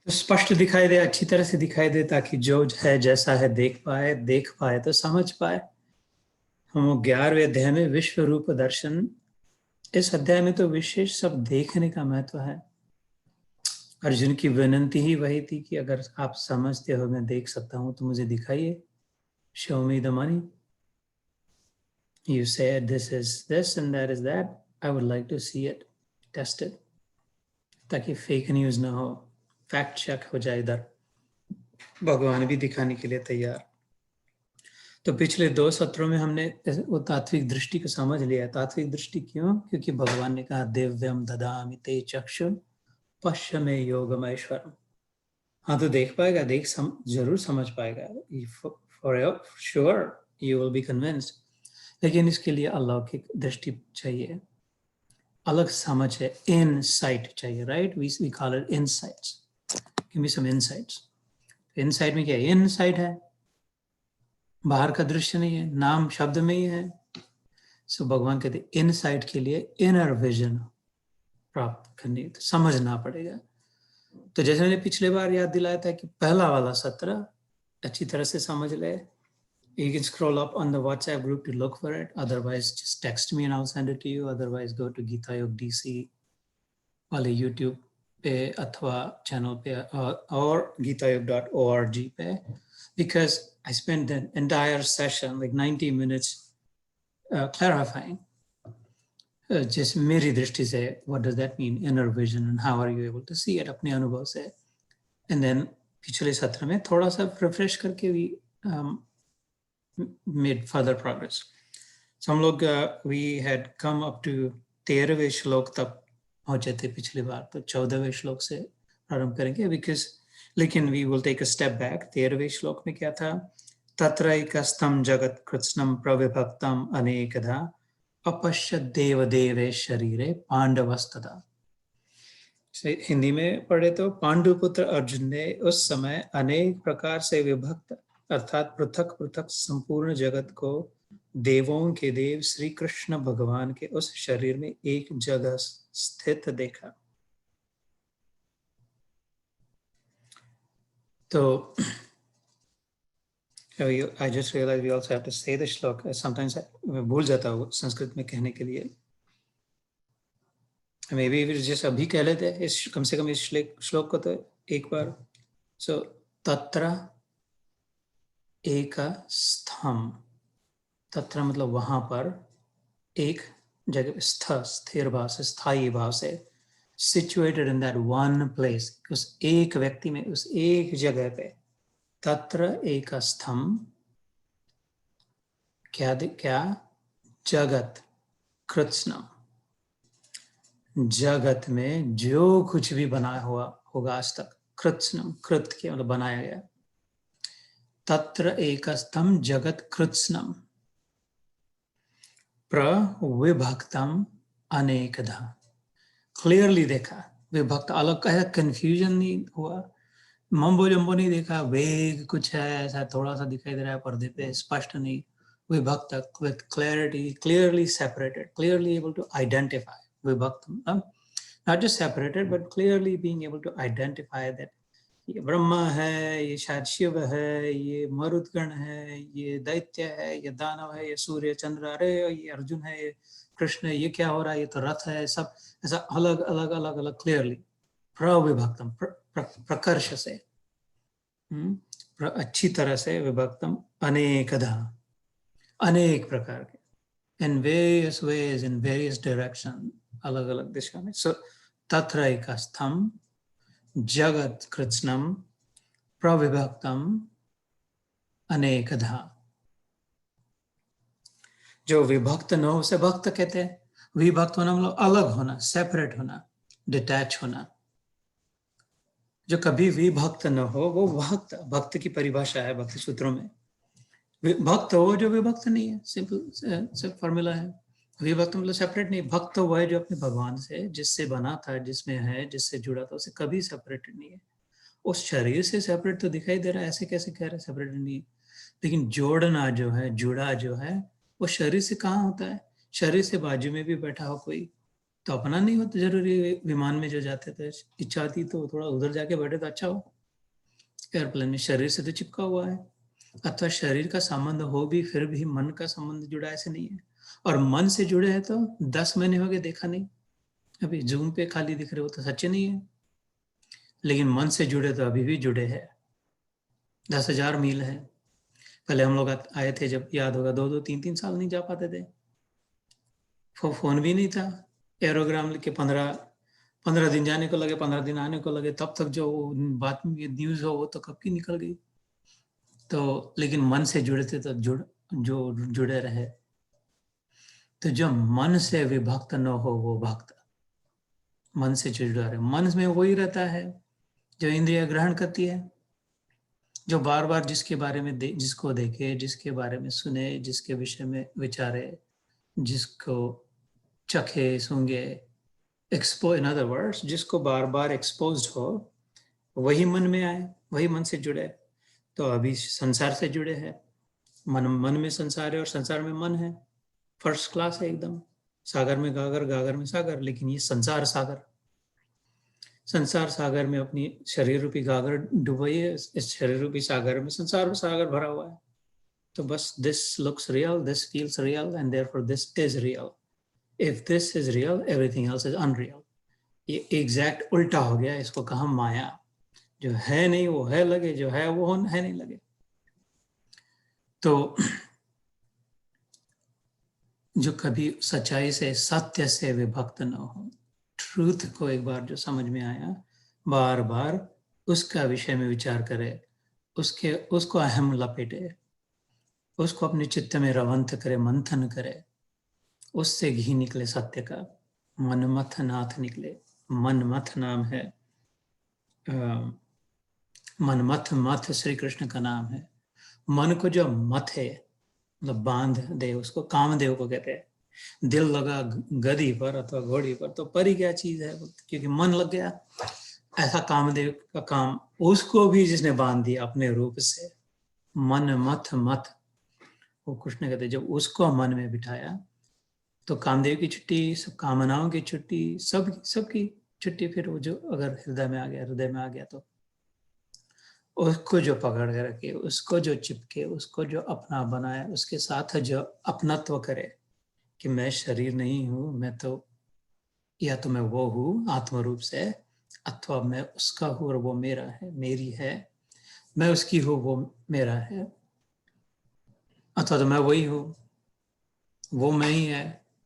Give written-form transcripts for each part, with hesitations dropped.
तो स्पष्ट दिखाई दे, अच्छी तरह से दिखाई दे, ताकि जो है जैसा है देख पाए तो समझ पाए। हम 11वें अध्याय में विश्व रूप दर्शन, इस अध्याय में तो विशेष सब देखने का महत्व है। अर्जुन की विनंती ही वही थी कि अगर आप समझते हो, मैं देख सकता हूं, तो मुझे दिखाइए, show me the money. You said this is this and that is that. I would like to see it, test it, ताकि फेक न्यूज ना हो, फैक्ट चेक हो जाए। इधर भगवान भी दिखाने के लिए तैयार। तो पिछले 2 सत्रों में हमने वो तात्विक दृष्टि को समझ लिया। तात्विक दृष्टि क्यों? क्योंकि भगवान ने कहा दिव्यम ददामि ते चक्षु पश्य में योगम ऐश्वरम। हाँ, तो देख पाएगा, जरूर समझ पाएगा, for sure you will be convinced. लेकिन इसके लिए अलौकिक दृष्टि चाहिए, अलग समझ है, इनसाइट चाहिए, right? We call it insights. Give me some insights. Insight में क्या है? इनसाइट है, बाहर का दृश्य नहीं है, नाम शब्द में ही है। सो भगवान कहते इनसाइट के लिए इनर विजन प्राप्त करनी, तो समझना पड़ेगा। तो जैसे मैंने पिछले बार याद दिलाया था कि पहला वाला सत्र अच्छी तरह से समझ ले। You can scroll up on the WhatsApp group to look for it. Otherwise, just text me and I'll send it to you. Otherwise, go to Gita Yog DC वाले YouTube पे अथवा चैनल पे और gitayog.org पे, because I spent the entire session, like 90 minutes, clarifying just मेरी दृष्टि से what does that mean, inner vision, and how are you able to see it अपने अनुभव से। And then पिछले सत्र में थोड़ा सा रिफ्रेश करके भी made further progress. So हम लोग we had come up to 13वें श्लोक तक पहुंचे थे पिछली बार, तो 14वें श्लोक से प्रारंभ करेंगे, because लेकिन we will take a step back। 13वें श्लोक में क्या था? तत्रैकस्थं जगत् कृत्स्नं प्रविभक्तं अनेकधा अपश्यत् देवदेवे शरीरे पांडवस्तदा। हिंदी में पढ़े तो पांडुपुत्र अर्जुन ने उस समय अनेक प्रकार से विभक्त अर्थात पृथक पृथक संपूर्ण जगत को देवों के देव श्री कृष्ण भगवान के उस शरीर में एक जगह स्थित देखा। तो I just realized we also have to say the श्लोक। sometimes मैं भूल जाता हूँ संस्कृत में कहने के लिए। Maybe we just अभी कह लेते हैं इस, कम से कम इस श्लोक को तो एक बार। So तत्र एकस्थं, तत्र मतलब वहां पर, एक जगह, स्थिर भाव से, स्थायी भाव से, situated in that one place, उस एक व्यक्ति में, उस एक जगह पे। तत्र एकस्थं क्या? जगत कृत्स्नम, जगत में जो कुछ भी बनाया हुआ होगा आज तक, कृत्स्नम, कृत के मतलब बनाया गया। तत्र एकस्थं जगत कृत्स्नम प्रविभक्तम अनेकधा। क्लियरली देखा, विभक्त अलग का है, कंफ्यूजन नहीं हुआ, मम्बो जम्बो नहीं देखा, वेग कुछ है ऐसा थोड़ा सा दिखाई दे रहा है पर्दे पे, स्पष्ट नहीं। विभक्त with clarity, clearly separated, clearly able to identify. विभक्त not just separated but clearly being able to identify that ये ब्रह्मा है, ये शायद शिव है, ये मरुदगण है, ये दैत्य है, ये दानव है, ये सूर्य चंद्र, अरे ये अर्जुन है, ये कृष्ण है, ये क्या हो रहा है, ये तो रथ है, सब ऐसा अलग अलग अलग अलग क्लियरली प्रविभक्तम, प्रकर्ष से, अच्छी तरह से विभक्तम अनेकधा, अनेक प्रकार के, in various ways, in various direction, अलग अलग दिशा में। So तत्र एकस्थं जगत कृत्स्नम प्रविभक्तम अनेकधा। जो विभक्त न हो उसे भक्त कहते हैं। विभक्त होना मतलब अलग होना, सेपरेट होना, डिटैच होना। जो कभी विभक्त न हो वो भक्त, भक्त की परिभाषा है भक्ति सूत्रों में। भक्त हो जो विभक्त नहीं है, सिंपल फॉर्मूला है। विभक्त मतलब सेपरेट नहीं, भक्त वो है जो अपने भगवान से, जिससे बना था, जिसमें है, जिससे जुड़ा था, उसे कभी सेपरेटेड नहीं है। उस शरीर से सेपरेट तो दिखाई दे रहा है, ऐसे कैसे कह रहे हैं सेपरेटेड नहीं है, लेकिन जोड़ना जो है, जुड़ा जो है, वो शरीर से कहाँ होता है? शरीर से बाजू में भी बैठा हो कोई, तो अपना नहीं होता जरूरी। विमान में जो जाते थे, इच्छा थी तो थोड़ा उधर जाके बैठे तो अच्छा हो। एयरप्लेन में शरीर से तो चिपका हुआ है, अथवा शरीर का संबंध हो भी फिर भी मन का संबंध जुड़ा ऐसे नहीं है। और मन से जुड़े हैं तो 10 महीने हो गए देखा नहीं, अभी जूम पे खाली दिख रहे हो तो सच्चे नहीं है। लेकिन मन से जुड़े तो अभी भी जुड़े हैं, 10,000 मील है। पहले हम लोग आए थे जब, याद होगा, 2-2 3-3 साल नहीं जा पाते थे। फोन भी नहीं था, एरोग्राम के 15 दिन जाने को लगे, 15 दिन आने को लगे, तब तक जो बात में न्यूज हो वो तो कब की निकल गई। तो लेकिन मन से जुड़े थे तो जुड़े रहे। तो जो मन से विभक्त न हो वो भक्त, मन से जुड़ा रहे। मन में वही रहता है जो इंद्रिय ग्रहण करती है, जो बार बार जिसके बारे में जिसको देखे, जिसके बारे में सुने, जिसके विषय में विचारे, जिसको चखे सूंघे, इन अदर वर्ड्स जिसको बार बार एक्सपोज्ड हो, वही मन में आए, वही मन से जुड़े। तो अभी संसार से जुड़े हैं, मन में संसार है और संसार में मन है, फर्स्ट क्लास है एकदम। सागर में गागर, गागर में सागर, लेकिन ये संसार सागर, संसार सागर में अपनी शरीर रूपी गागर डुबोइए, इस शरीर रूपी सागर में संसार सागर भरा हुआ है। तो बस this looks real, this feels real, and therefore this is real. If this is real, everything else is unreal. ये एग्जैक्ट उल्टा हो गया, इसको कहा माया। जो है नहीं वो है लगे, जो है वो है नहीं लगे। तो जो कभी सच्चाई से, सत्य से विभक्त न हो, ट्रूथ को एक बार जो समझ में आया, बार बार उसका विषय में विचार करे, उसको अहम लपेटे, उसको अपने चित्त में रवंथ करे, मंथन करे, उससे घी निकले सत्य का। मनमथ नाथ निकले। मनमथ नाम है, मनमथ मथ श्री कृष्ण का नाम है। मन को जो मथ है, मतलब बांध दे, उसको कामदेव को कहते हैं। दिल लगा गधी पर अथवा घोड़ी पर तो परी क्या चीज है, क्योंकि मन लग गया। ऐसा कामदेव का काम, उसको भी जिसने बांध दिया अपने रूप से, मन मथ मथ, वो कृष्ण कहते जब उसको मन में बिठाया तो कामदेव की छुट्टी, सब कामनाओं की छुट्टी, सबकी छुट्टी। फिर वो जो अगर हृदय में आ गया तो उसको जो पकड़ के रखे, उसको जो चिपके, उसको जो अपना बनाए, उसके साथ जो अपनत्व करे कि मैं शरीर नहीं हूं, मैं तो, या तो मैं वो हूं आत्म रूप से, अथवा मैं उसका हूं और वो मेरा है, मेरी है। मैं उसकी हूं, वो मेरा है, अथवा तो मैं वही हूं, वो मैं ही है।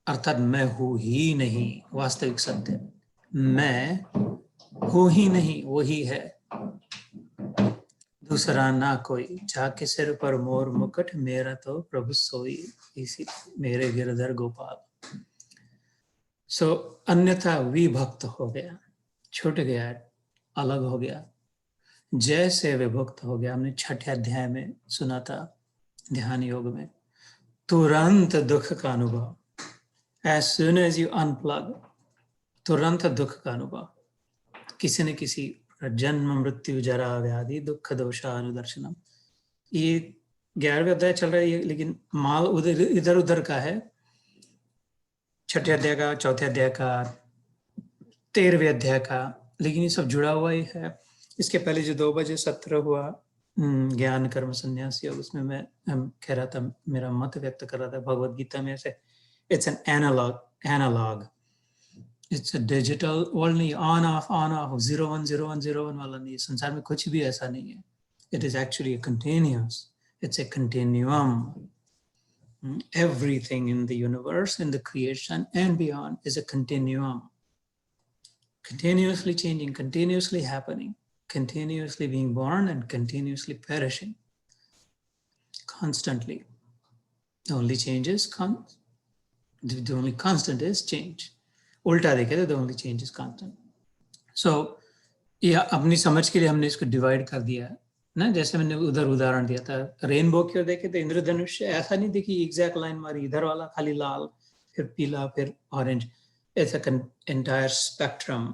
अर्थात मैं हूं ही नहीं, वास्तविक सत्य मैं हूं ही नहीं, वही है, दूसरा ना कोई। जाके सिर पर मोर मुकुट, मेरा तो प्रभु सोई, इसी मेरे गिरधर गोपाल। सो अन्यथा विभक्त हो गया, छूट गया, अलग हो गया, जैसे विभक्त हो गया। हमने 6ठे अध्याय में सुना था ध्यान योग में, तुरंत दुख का अनुभव। As soon as you unplug, तुरंत दुख का अनुभव। किसी न किसी जन्म मृत्यु जरा व्याधि दुख दोषानुदर्शनम। ये 11वें अध्याय चल रहा है, लेकिन माल उधर इधर उधर का है। 6ठे अध्याय का, 4थे अध्याय का, 13वें अध्याय का, लेकिन ये सब जुड़ा हुआ ही है। इसके पहले जो 2 बजे सत्र हुआ ज्ञान कर्म संन्यास योग, उसमें मैं कह रहा था, मेरा मत व्यक्त कर रहा था भगवत गीता में से, it's an analog, it's a digital world नहीं, ऑन ऑफ 010101 वाला नहीं। संसार में कुछ भी ऐसा नहीं है। It is actually continuous, it's a continuum. Everything in the universe, in the creation and beyond is a continuum, continuously changing, continuously happening, continuously being born and continuously perishing, constantly. The only change is the only constant is change. उल्टा देखे तो the only change is constant. So ये अपनी समझ के लिए हमने इसको डिवाइड कर दिया ना, जैसे मैंने उधर उदाहरण दिया था रेनबो की ओर देखे तो इंद्रधनुष, ऐसा नहीं देखी एग्जैक्ट लाइन मारी, इधर वाला खाली लाल, फिर पीला, फिर orange. It's an entire spectrum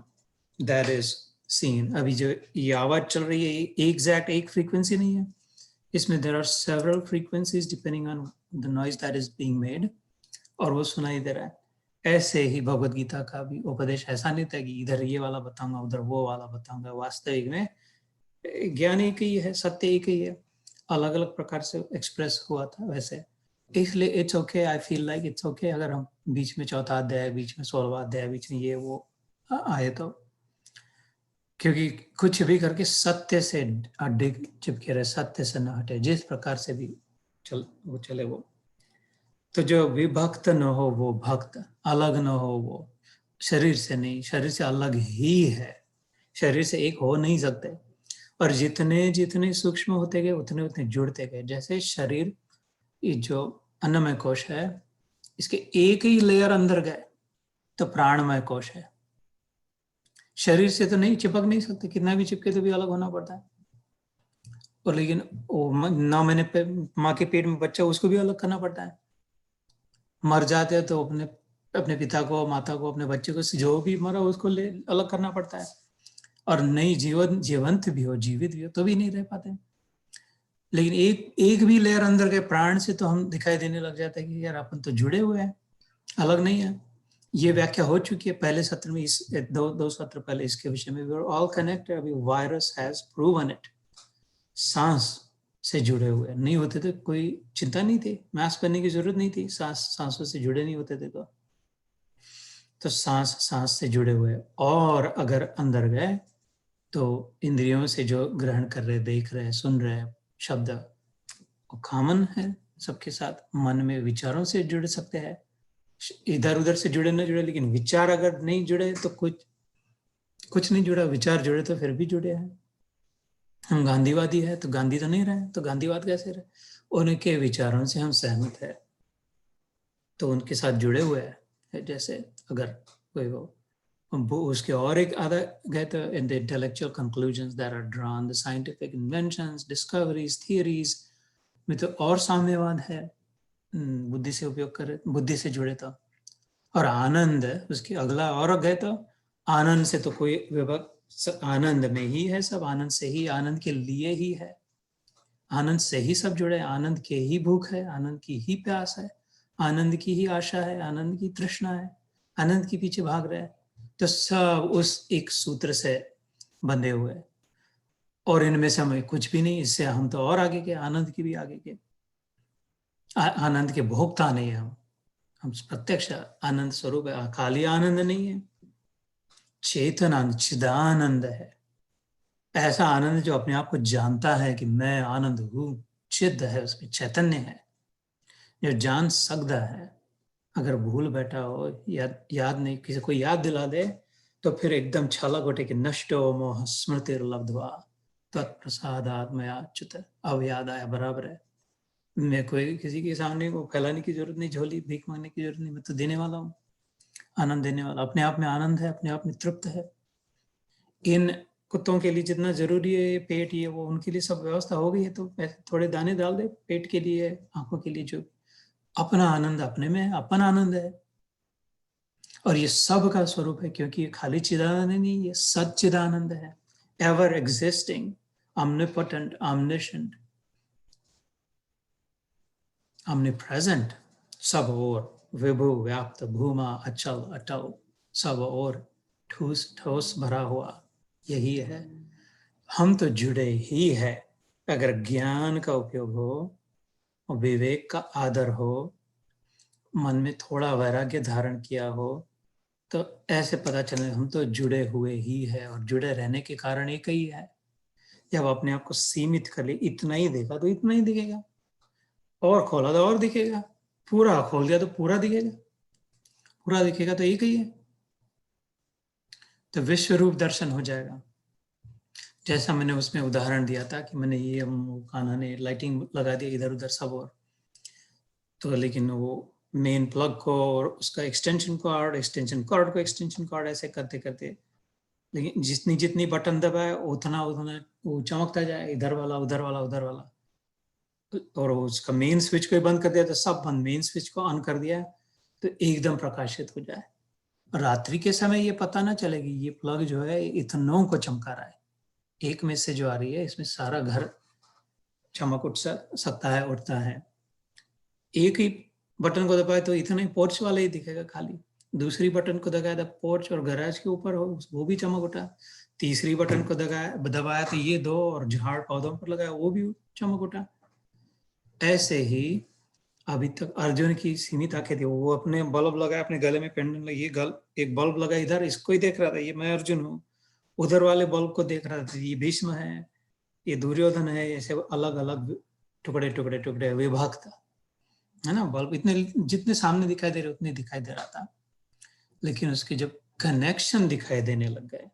that is seen. अभी जो ये आवाज चल रही है, एग्जैक्ट एक फ्रीक्वेंसी नहीं है, इसमें there are several frequencies depending on the noise that is being made, और वो सुनाई दे रहा है। ऐसे ही भगवत गीता का भी उपदेश ऐसा नहीं था कि इधर ये वाला बताऊंगा उधर वो वाला बताऊंगा। वास्तविक में ज्ञान एक ही है, सत्य एक ही है, अलग अलग प्रकार से एक्सप्रेस हुआ था वैसे। इसलिए it's okay, I feel like it's okay अगर हम बीच में चौथा अध्याय, बीच में 16वां अध्याय, बीच में ये वो आए तो, क्योंकि कुछ भी करके सत्य से डिग चिपके रहे, सत्य से न हटे, जिस प्रकार से भी वो चले वो। तो जो विभक्त न हो वो भक्त, अलग न हो वो, शरीर से नहीं, शरीर से अलग ही है, शरीर से एक हो नहीं सकते। और जितने जितने सूक्ष्म होते गए उतने उतने जुड़ते गए। जैसे शरीर, ये जो अन्नमय कोश है, इसके एक ही लेयर अंदर गए तो प्राणमय कोश है। शरीर से तो नहीं चिपक नहीं सकते, कितना भी चिपके तो भी अलग होना पड़ता है। और लेकिन वो 9 महीने पे माँ के पेट में बच्चा, उसको भी अलग करना पड़ता है। मर जाते हैं तो अपने अपने पिता को, माता को, अपने बच्चे को, जो भी मरा उसको ले अलग करना पड़ता है। और नहीं जीवंत भी हो, जीवित भी हो, तो भी नहीं रह पाते। लेकिन एक एक भी लेयर अंदर के प्राण से तो हम दिखाई देने लग जाता है कि यार अपन तो जुड़े हुए हैं, अलग नहीं है। ये व्याख्या हो चुकी है पहले सत्र में, इस दो सत्र पहले इसके विषय में। We are all connected. अभी वायरस हैज प्रूवन इट। सांस से जुड़े हुए नहीं होते तो कोई चिंता नहीं थी, मास्क पहनने की जरूरत नहीं थी, सांसों से जुड़े नहीं होते थे तो सांस से जुड़े हुए। और अगर अंदर गए तो इंद्रियों से जो ग्रहण कर रहे, देख रहे, सुन रहे शब्द, वो कॉमन है सबके साथ। मन में विचारों से जुड़ सकते हैं, इधर उधर से जुड़े ना जुड़े, लेकिन विचार अगर नहीं जुड़े तो कुछ नहीं जुड़ा। विचार जुड़े तो फिर भी जुड़े हैं। हम गांधीवादी है तो गांधी तो नहीं रहे, तो गांधीवाद कैसे रहे? उनके विचारों से हम सहमत है तो उनके साथ जुड़े हुए हैं। जैसे अगर कोई वो उसके और एक आधा गए तो in the intellectual conclusions that are drawn, the scientific inventions, discoveries, theories में तो और साम्यवाद है। बुद्धि से उपयोग करे, बुद्धि से जुड़े तो। और आनंद उसके अगला और गए तो आनंद से तो कोई विभक्त, आनंद में ही है सब, आनंद से ही, आनंद के लिए ही है, आनंद से ही सब जुड़े, आनंद के ही भूख है, आनंद की ही प्यास है, आनंद की ही आशा है, आनंद की तृष्णा है, आनंद के पीछे भाग रहे हैं। तो सब उस एक सूत्र से बंधे हुए। और इनमें से हमें कुछ भी नहीं, इससे हम तो और आगे के, आनंद की भी आगे के, आनंद के भोक्ता नहीं है हम प्रत्यक्ष आनंद स्वरूप है। खाली आनंद नहीं है, चेतन आनंद, चिदानंद है। ऐसा आनंद जो अपने आप को जानता है कि मैं आनंद हूं, चिद है, उसमें चैतन्य है, जो जान सकता है। अगर भूल बैठा हो, याद नहीं, किसी को याद दिला दे तो फिर एकदम छलक उठे कि नष्टो मोह स्मृतिर्लब्ध्वा तत्प्रसादात् मयाच्युत। अब याद आया, बराबर है। मैं कोई किसी के सामने को फैलाने की जरूरत नहीं, झोली भीख मांगने की जरूरत नहीं, मैं तो देने वाला हूँ, आनंद देने वाला। अपने आप में आनंद है, अपने आप में तृप्त है। इन कुत्तों के लिए जितना जरूरी है पेट, ये वो, उनके लिए सब व्यवस्था हो गई है, तो थोड़े दाने डाल दे पेट के लिए, आंखों के लिए। जो अपना आनंद अपने में है, अपन आनंद है। और ये सब का स्वरूप है, क्योंकि ये खाली चिदानंद नहीं, ये सच्चिदानंद है, ever existing, omnipotent, omniscient, omnipresent, सब और, विभु व्याप्त, भूमा अचल अटल, सब और, ठूस ठोस भरा हुआ, यही है। हम तो जुड़े ही है। अगर ज्ञान का उपयोग हो और विवेक का आदर हो, मन में थोड़ा वैराग्य धारण किया हो, तो ऐसे पता चले हम तो जुड़े हुए ही है। और जुड़े रहने के कारण एक ही है। जब अपने आप को सीमित कर ले, इतना ही देखा तो इतना ही दिखेगा, और खोला तो और दिखेगा, पूरा खोल दिया तो पूरा दिखेगा, पूरा दिखेगा तो एक ही है। तो विश्व रूप दर्शन हो जाएगा। जैसा मैंने उसमें उदाहरण दिया था कि मैंने ये कान्हा ने लाइटिंग लगा दिया इधर उधर सब, और तो लेकिन वो मेन प्लग को और उसका एक्सटेंशन कॉर्ड को एक्सटेंशन कॉर्ड ऐसे करते करते, लेकिन जितनी जितनी बटन दबाए उतना उतना वो चमकता जाए, इधर वाला उधर वाला उधर वाला। और उसका मेन स्विच को बंद कर दिया तो सब बंद, मेन स्विच को ऑन कर दिया तो एकदम प्रकाशित हो जाए। रात्रि के समय ये पता ना चलेगी ये प्लग जो है इतनों को चमका रहा है, एक में से जो आ रही है इसमें सारा घर चमक उठ सकता है, उठता है। एक ही बटन को दबाए तो इतना ही पोर्च वाला ही दिखेगा खाली, दूसरी बटन को दबाया तो पोर्च और गैराज के ऊपर हो, वो भी चमक उठा। तीसरी बटन को दबाया तो ये दो और झाड़ पौधों पर लगाया, वो भी चमक उठा। ऐसे ही अभी तक अर्जुन की सीमित आंखें थी, वो अपने बल्ब लगाया, अपने गले में पेंडेंट लगी, एक बल्ब लगा इधर, इसको ही देख रहा था, ये मैं अर्जुन हूँ। उधर वाले बल्ब को देख रहा था, ये भीष्म है, ये दुर्योधन है, ऐसे अलग अलग टुकड़े टुकड़े टुकड़े विभक्त है ना। बल्ब इतने जितने सामने दिखाई दे रहे उतने दिखाई दे रहा था, लेकिन उसके जब कनेक्शन दिखाई देने लग गए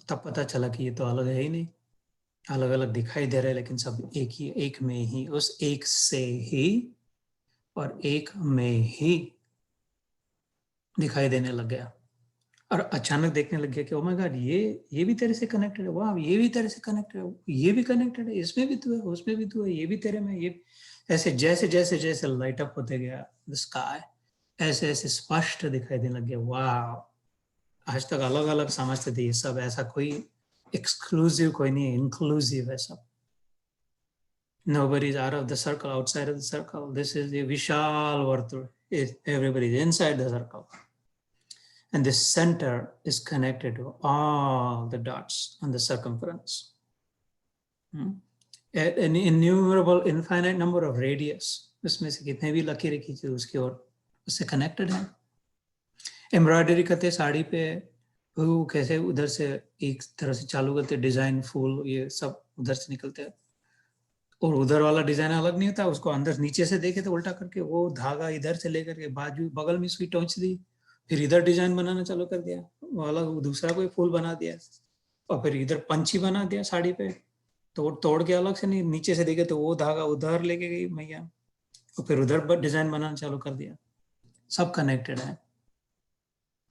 तब पता चला कि ये तो अलग है ही नहीं, अलग अलग दिखाई दे रहे हैं लेकिन सब एक ही, एक में ही, उस एक से ही और एक में ही दिखाई देने लग गया। और अचानक देखने लग गया कि ओ माय गॉड, ये भी तेरे से कनेक्टेड है, वाह ये भी तेरे से कनेक्टेड है, ये भी कनेक्टेड है, इसमें भी तू है, उसमें भी तू है, ये भी तेरे में, ये ऐसे जैसे जैसे जैसे लाइट अप होते गया द स्काई, ऐसे ऐसे स्पष्ट दिखाई देने लग गया। वाह, आज तक अलग अलग समझते थे ये सब, ऐसा कोई एक्सक्लूसिव कोई नहीं है, इंक्लूसिव है सब। Nobody is out of the circle, outside of the circle. This is a Vishal Vartul. Everybody is inside the circle. And the center is connected to all the dots on the circumference. An innumerable, infinite number of radius. उसमें से कितने भी लकीरें खींचे उसकी ओर, उससे connected है। Embroidery करते साड़ी पे, वो कैसे उधर से एक तरह से चालू करते, डिजाइन फूल ये सब उधर से निकलते हैं, और उधर वाला डिजाइन अलग नहीं होता, उसको अंदर नीचे से देखे तो उल्टा करके वो धागा इधर से लेकर के बाजू बगल में सुई टोंच दी, फिर इधर डिजाइन बनाना चालू कर दिया, वाला दूसरा कोई फूल बना दिया, और फिर इधर पंछी बना दिया साड़ी पे, तोड़ के अलग से नहीं, नीचे से देखे तो वो धागा उधर लेके गई मैया, और फिर उधर डिजाइन बनाना चालू कर दिया। सब कनेक्टेड है,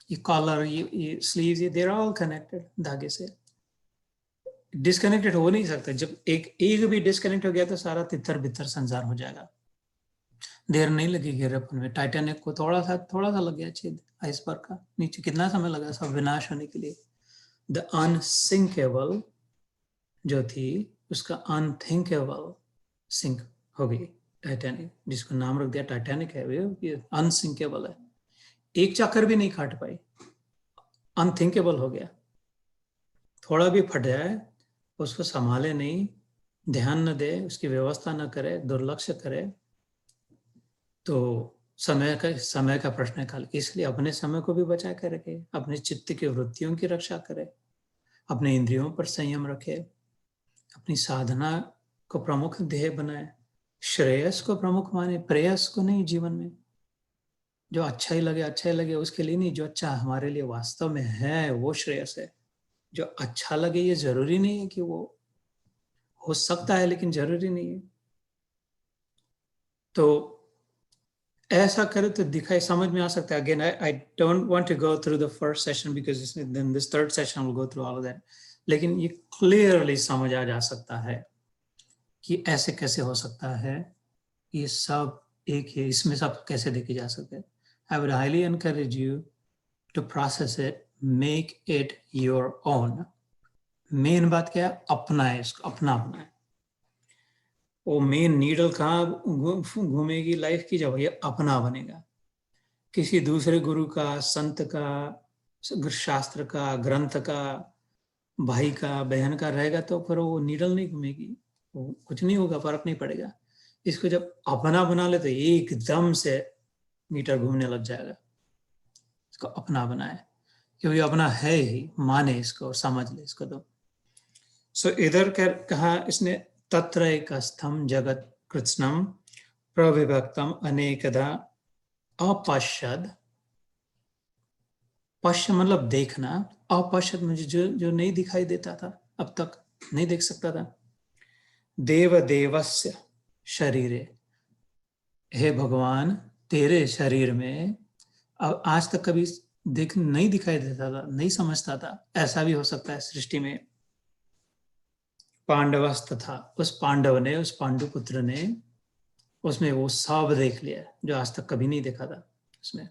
ये कॉलर, ये स्लीव्स, ये देर ऑल कनेक्टेड धागे से। डिस्कनेक्टेड हो नहीं सकता, जब एक भी डिस्कनेक्ट हो गया तो सारा तितर बितर संसार हो जाएगा। देर नहीं लगेगी रपन में। टाइटैनिक को थोड़ा सा लग गया छेद आइसबर्ग का, नीचे कितना समय लगा सब विनाश होने के लिए। द अनसिंकेबल जो थी उसका अनथिंकेबल सिंक हो गई टाइटैनिक, जिसको नाम रख दिया टाइटैनिक है, ये अनसिंकेबल है, एक चक्कर भी नहीं काट पाई, अनथिंकेबल हो गया। थोड़ा भी फट जाए उसको संभाले नहीं, ध्यान न दे, उसकी व्यवस्था न करे, दुर्लक्ष्य करे तो समय का प्रश्न है काल। इसलिए अपने समय को भी बचा कर रखे, अपने चित्त की वृत्तियों की रक्षा करे, अपने इंद्रियों पर संयम रखे, अपनी साधना को प्रमुख ध्येय बनाए, श्रेयस को प्रमुख माने, प्रेयस को नहीं। जीवन में जो अच्छा ही लगे उसके लिए नहीं, जो अच्छा हमारे लिए वास्तव में है वो श्रेयस है। जो अच्छा लगे ये जरूरी नहीं है कि वो हो सकता है, लेकिन जरूरी नहीं है। तो ऐसा करे तो दिखाई समझ में आ सकता है। Again I don't want to go through the first session because then this third session will go through all of that, लेकिन ये क्लियरली समझ आ जा सकता है कि ऐसे कैसे हो सकता है, ये सब एक ही, इसमें सब कैसे देखे जा सकते हैं। I would highly encourage you to process it, make it your own. Main बात क्या है, अपनाए इसको, अपना अपनाए। वो मेन नीडल कहाँ घूमेगी लाइफ की, जब ये अपना बनेगा। किसी दूसरे गुरु का, संत का, शास्त्र का, ग्रंथ का, भाई का, बहन का रहेगा तो फिर वो नीडल नहीं घूमेगी, वो कुछ नहीं होगा, फर्क नहीं पड़ेगा। इसको जब अपना बना ले तो एकदम से मीटर घूमने लग जाएगा। इसको अपना बनाए, क्योंकि अपना है ही, माने इसको और समझ ले इसको। तो सो इधर कहा इसने, तत्र एकस्थम जगत कृत्स्नम प्रविभक्तम अनेकधा अपश्यद। पश्य मतलब देखना, अपश्यद मुझे जो नहीं दिखाई देता था, अब तक नहीं देख सकता था। देव देवस्य शरीरे, हे भगवान तेरे शरीर में अब आज तक कभी नहीं दिखाई देता था, नहीं समझता था, ऐसा भी हो सकता है सृष्टि में। पांडवस्त था, उस पांडव ने, उस पांडुपुत्र ने उसमें वो सब देख लिया जो आज तक कभी नहीं देखा था उसमें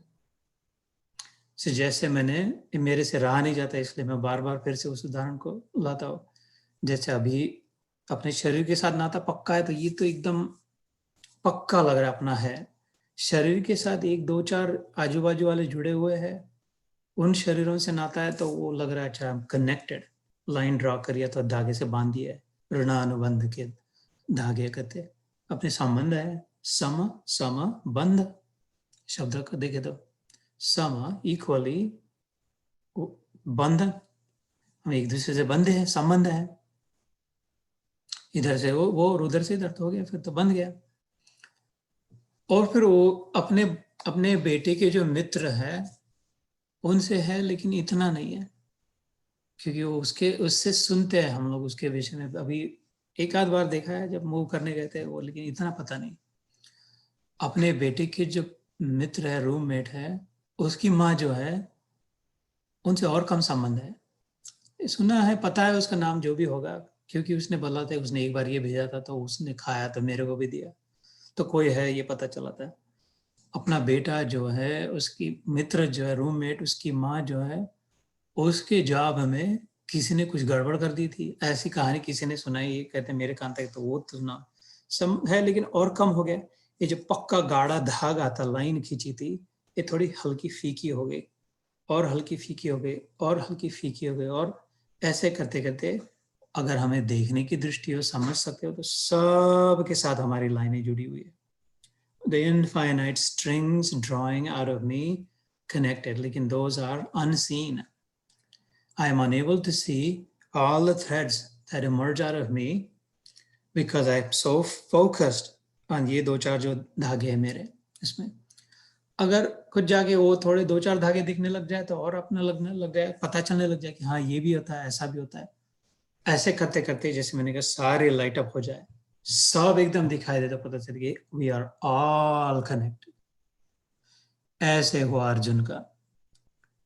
से। जैसे मेरे से रहा नहीं जाता, इसलिए मैं बार बार फिर से उस उदाहरण को लाता हूँ। जैसे अभी अपने शरीर के साथ नाता पक्का है, तो ये तो एकदम पक्का लग रहा है अपना है, शरीर के साथ एक दो चार आजू बाजू वाले जुड़े हुए हैं, उन शरीरों से नाता है तो वो लग रहा है अच्छा कनेक्टेड, लाइन ड्रॉ करिए तो धागे से बांध दिए, ऋणानुबंध के धागे कहते अपने संबंध है। सम सम बंध शब्द को देखे तो सम इक्वली बंधन, हम एक दूसरे से बंधे हैं, संबंध है, इधर से वो और उधर से इधर तो हो गया, फिर तो बंध गया। और फिर वो अपने अपने बेटे के जो मित्र है उनसे है, लेकिन इतना नहीं है, क्योंकि वो उसके उससे सुनते हैं हम लोग उसके विषय में। अभी एक आध बार देखा है जब मूव करने गए थे वो, लेकिन इतना पता नहीं। अपने बेटे के जो मित्र है, रूममेट है, उसकी माँ जो है उनसे और कम संबंध है। सुना है, पता है उसका नाम जो भी होगा, क्योंकि उसने बोला था, उसने एक बार ये भेजा था तो उसने खाया तो मेरे को भी दिया, तो कोई है ये पता चला था। अपना बेटा जो है, उसकी मित्र जो है, रूममेट, उसकी माँ जो है, उसके जॉब में किसी ने कुछ गड़बड़ कर दी थी, ऐसी कहानी किसी ने सुनाई, ये कहते मेरे कान तक तो वो तो सुना सम है, लेकिन और कम हो गया। ये जो पक्का गाढ़ा धागा था, लाइन खींची थी, ये थोड़ी हल्की फीकी हो गई, और हल्की फीकी हो गई, और हल्की फीकी हो गई, और ऐसे करते करते अगर हमें देखने की दृष्टि हो, समझ सकते हो, तो सब के साथ हमारी लाइनें जुड़ी हुई है। The infinite strings drawing out of me connected, लेकिन those are unseen. I am unable to see all the threads that emerge out of me because I am so focused on ये दो चार जो धागे हैं मेरे इसमें। अगर कुछ जाके वो थोड़े दो चार धागे दिखने लग जाए तो और अपना लगने लग जाए, पता चलने लग जाए कि हाँ ये भी होता है, ऐसा भी होता है। ऐसे करते करते जैसे मैंने कहा सारे लाइट अप हो जाए, सब एकदम दिखाई दे, तो पता चल गया वी आर ऑल कनेक्टेड। ऐसे हुआ अर्जुन का।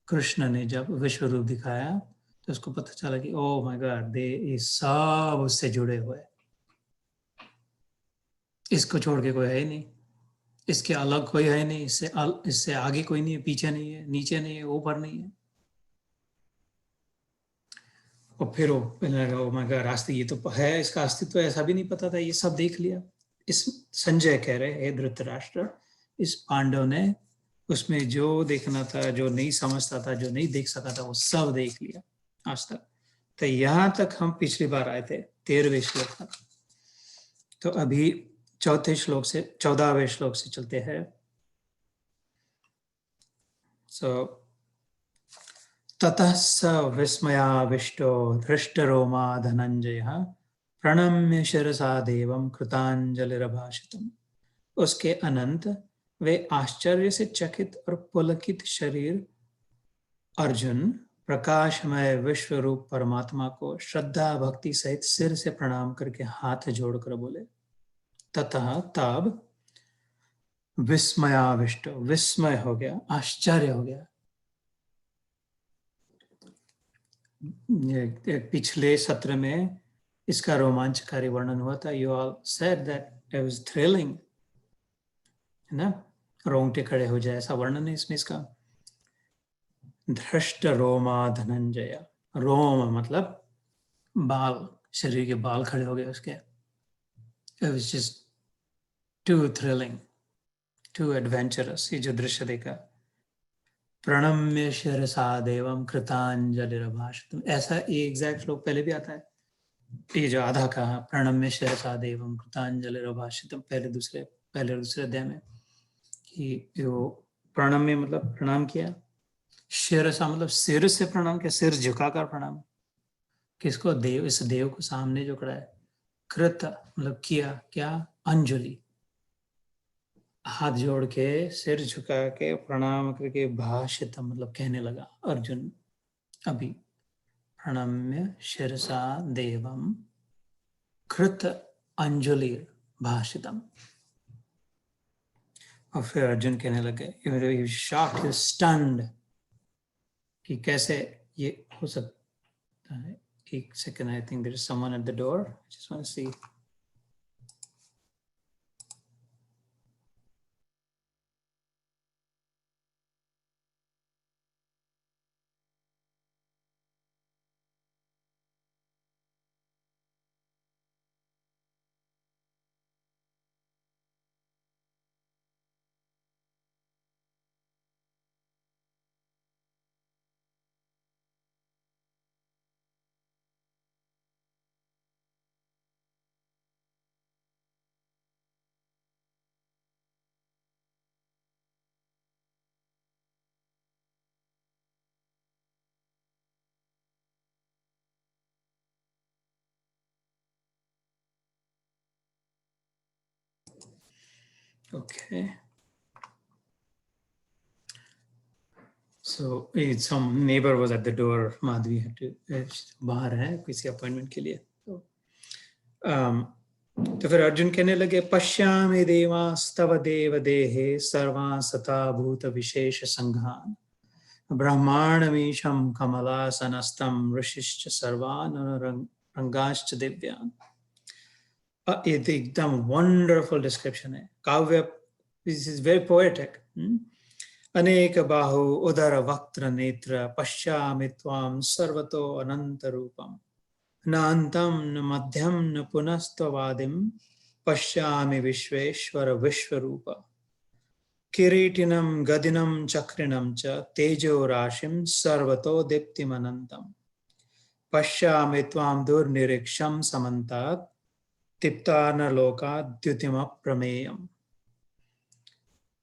कृष्ण ने जब विश्व रूप दिखाया तो उसको पता चला कि ओ माय गॉड, दे ये सब उससे जुड़े हुए, इसको छोड़ के कोई है ही नहीं, इसके अलग कोई है नहीं, इससे आगे कोई नहीं है, पीछे नहीं है, नीचे नहीं है, ऊपर नहीं है। और फिर वो लगा ओ माय गॉड, रास्ते ये तो है, इसका अस्तित्व ऐसा भी नहीं पता था, ये सब देख लिया। इस संजय कह रहे हैं धृतराष्ट्र, इस पांडव ने उसमें जो देखना था, जो नहीं समझता था, जो नहीं देख सका था, वो सब देख लिया आज तक। तो यहां तक हम पिछली बार आए थे 13वें श्लोक तक। तो अभी चौथे श्लोक से 14वें श्लोक से चलते हैं। सो ततः स विस्मयाविष्टो धृष्टरोमा धनंजय प्रणम्य शिरसा देवम कृतांजलिरभाषितम्। उसके अनंत वे आश्चर्य से चकित और पुलकित शरीर अर्जुन प्रकाशमय विश्व रूप परमात्मा को श्रद्धा भक्ति सहित सिर से प्रणाम करके हाथ जोड़कर बोले। ततः तब विस्मयाविष्ट, विस्मय हो गया, आश्चर्य हो गया। पिछले सत्र में इसका रोमांचकारी वर्णन हुआ था। You all said that it was thrilling, है ना, रोंगटे खड़े हो जाए, ऐसा वर्णन है इसमें इसका। धृष्ट रोमा धनंजय, रोम मतलब बाल, शरीर के बाल खड़े हो गए उसके। It was just too thrilling, too adventurous, ये जो दृश्य देखा। प्रणम्य शिरसा देवम कृतांजलिरभाषितम्, ऐसा ये एग्जैक्ट श्लोक पहले भी आता है। ये जो आधा कहा प्रणम्य शिरसा देवम कृतांजलिरभाषितम्, पहले दूसरे अध्याय में, कि जो प्रणम्य मतलब प्रणाम किया, शिरसा मतलब सिर से प्रणाम किया, सिर झुकाकर प्रणाम। किसको? देव, इस देव को सामने जो खड़ा है। कृत मतलब किया, क्या? अंजलि, हाथ जोड़ के सिर झुका के प्रणाम करके भाषित मतलब कहने लगा अर्जुन। अभी प्रणम्य शिरसा देवम कृत अंजलि भाषितम। और फिर अर्जुन कहने लगे, शॉक्ड, स्टन्ड, कि कैसे ये हो सकता है। एक second, I think there is someone at the door, just want to see. Okay. So some neighbor was at the door. Madhvi had to बाहर है किसी अपॉइंटमेंट के लिए. तो फिर अर्जुन कहने लगे पश्यामि देवास्तव देव देहे सर्वान् सता भूत विशेष संघान ब्रह्मांडमीशं कमलासनस्थं ऋषिश्च सर्वान् रंगाश्च दिव्यान्. ये तो एकदम वंडरफुल डिस्क्रिप्शन है. काव्य, दिस इज वेरी पोएटिक. अनेक बाहु उदर वक्त्र नेत्र पश्यामि त्वां सर्वतो अनंत रूपम न अंतम न मध्यम न पुनस्त्वादिम पश्यामि विश्वेश्वर विश्वरूप किरीटिनं गदिनं चक्रिणं च तेजो राशिं सर्वतो दीप्तिमनंतम पश्यामि त्वां दुर्निरीक्षं समन्तात् तिप्तानलोकात् द्युतिम प्रमेयम्.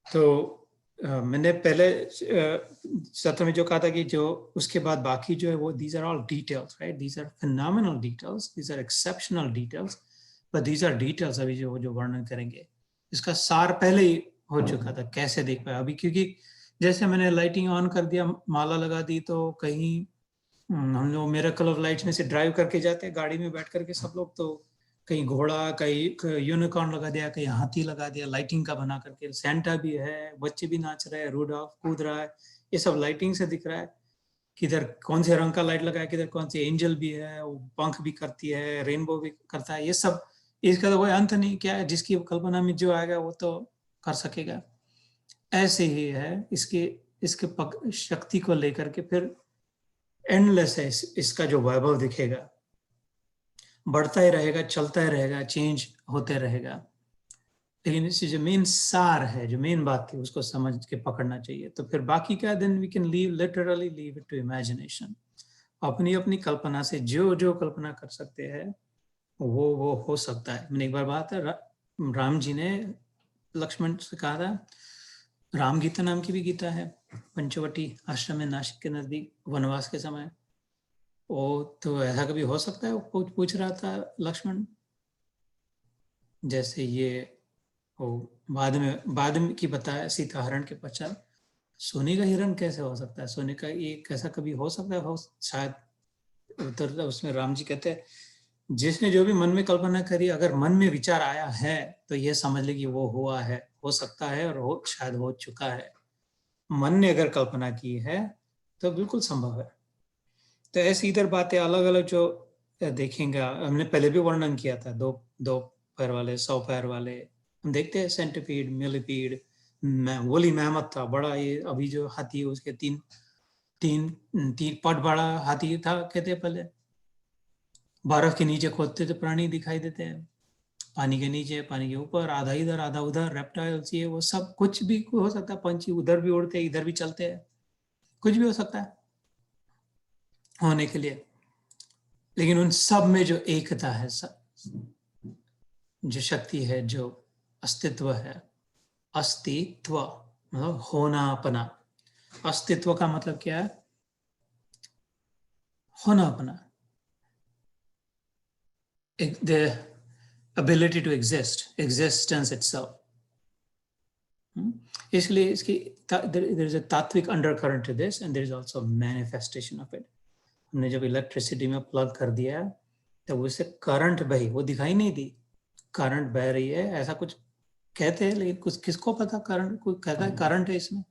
तो मैंने पहले सत्र में जो कहा था कि जो उसके बाद बाकी जो है वो these are all details, right? These are phenomenal details, these are exceptional details, but these are details. अभी जो वर्णन करेंगे इसका सार पहले ही हो चुका था. कैसे देख पाया अभी, क्योंकि जैसे मैंने लाइटिंग ऑन कर दिया, माला लगा दी, तो कहीं हम लोग मिरेकल ऑफ लाइट्स में से ड्राइव करके जाते हैं गाड़ी में बैठ करके सब लोग, तो कहीं घोड़ा, कहीं यूनिकॉर्न लगा दिया, कहीं हाथी लगा दिया लाइटिंग का बना करके. सेंटा भी है, बच्चे भी नाच रहे हैं, रूडॉल्फ कूद रहा है, ये सब लाइटिंग से दिख रहा है. किधर कौन से रंग का लाइट लगा है, किधर कौन सी एंजल भी है, वो पंख भी करती है, रेनबो भी करता है. ये सब, इसका तो कोई अंत नहीं. क्या है, जिसकी कल्पना में जो आएगा वो तो कर सकेगा. ऐसे ही है इसके शक्ति को लेकर के फिर एंडलेस है. इसका जो वैभव दिखेगा बढ़ता ही रहेगा, चलता ही रहेगा, चेंज होते रहेगा. लेकिन इससे जो मेन सार है, जो मेन बात थी, उसको समझ के पकड़ना चाहिए. तो फिर बाकी क्या, then we can literally leave it to imagination. अपनी अपनी कल्पना से जो जो कल्पना कर सकते हैं वो हो सकता है. मैंने एक बार बात है, राम जी ने लक्ष्मण से कहा था, राम गीता नाम की भी गीता है, पंचवटी आश्रम में नासिक के नजदीक वनवास के समय. वो तो ऐसा कभी हो सकता है, वो पूछ रहा था लक्ष्मण. जैसे ये वो बाद में की बताया, सीता हरण के पश्चात सोने का हिरण कैसे हो सकता है, सोने का ये कैसा कभी हो सकता है, हो शायद. उत्तर उसमें राम जी कहते हैं, जिसने जो भी मन में कल्पना करी, अगर मन में विचार आया है तो ये समझ ले कि वो हुआ है, हो सकता है, और शायद हो चुका है. मन ने अगर कल्पना की है तो बिल्कुल संभव है. तो ऐसी इधर बातें अलग अलग जो देखेंगे, हमने पहले भी वर्णन किया था, दो पैर वाले, 100 पैर वाले. हम देखते हैं सेंटिपीड, मिलीपीड, वोली मैमथ था बड़ा. ये अभी जो हाथी है उसके तीन पट बड़ा हाथी था, कहते पहले. बर्फ के नीचे खोदते तो प्राणी दिखाई देते हैं, पानी के नीचे, पानी के ऊपर, आधा इधर आधा उधर, रेप्टाइल्स, ये वो सब कुछ भी हो सकता है. पंछी उधर भी उड़ते हैं, इधर भी चलते हैं, कुछ भी हो सकता है होने के लिए. लेकिन उन सब में जो एकता है, जो शक्ति है, जो अस्तित्व है, अस्तित्व मतलब होनापना. अस्तित्व का मतलब क्या है, होनापना, the ability to exist, existence itself. इसलिए इसकी there is a तात्विक undercurrent to this and there is also manifestation of it. हमने जब इलेक्ट्रिसिटी में प्लग कर दिया तब उससे करंट बही, वो दिखाई नहीं दी, करंट बह रही है ऐसा कुछ कहते हैं, लेकिन कुछ किसको पता, करंट कोई कहता है करंट है इसमें,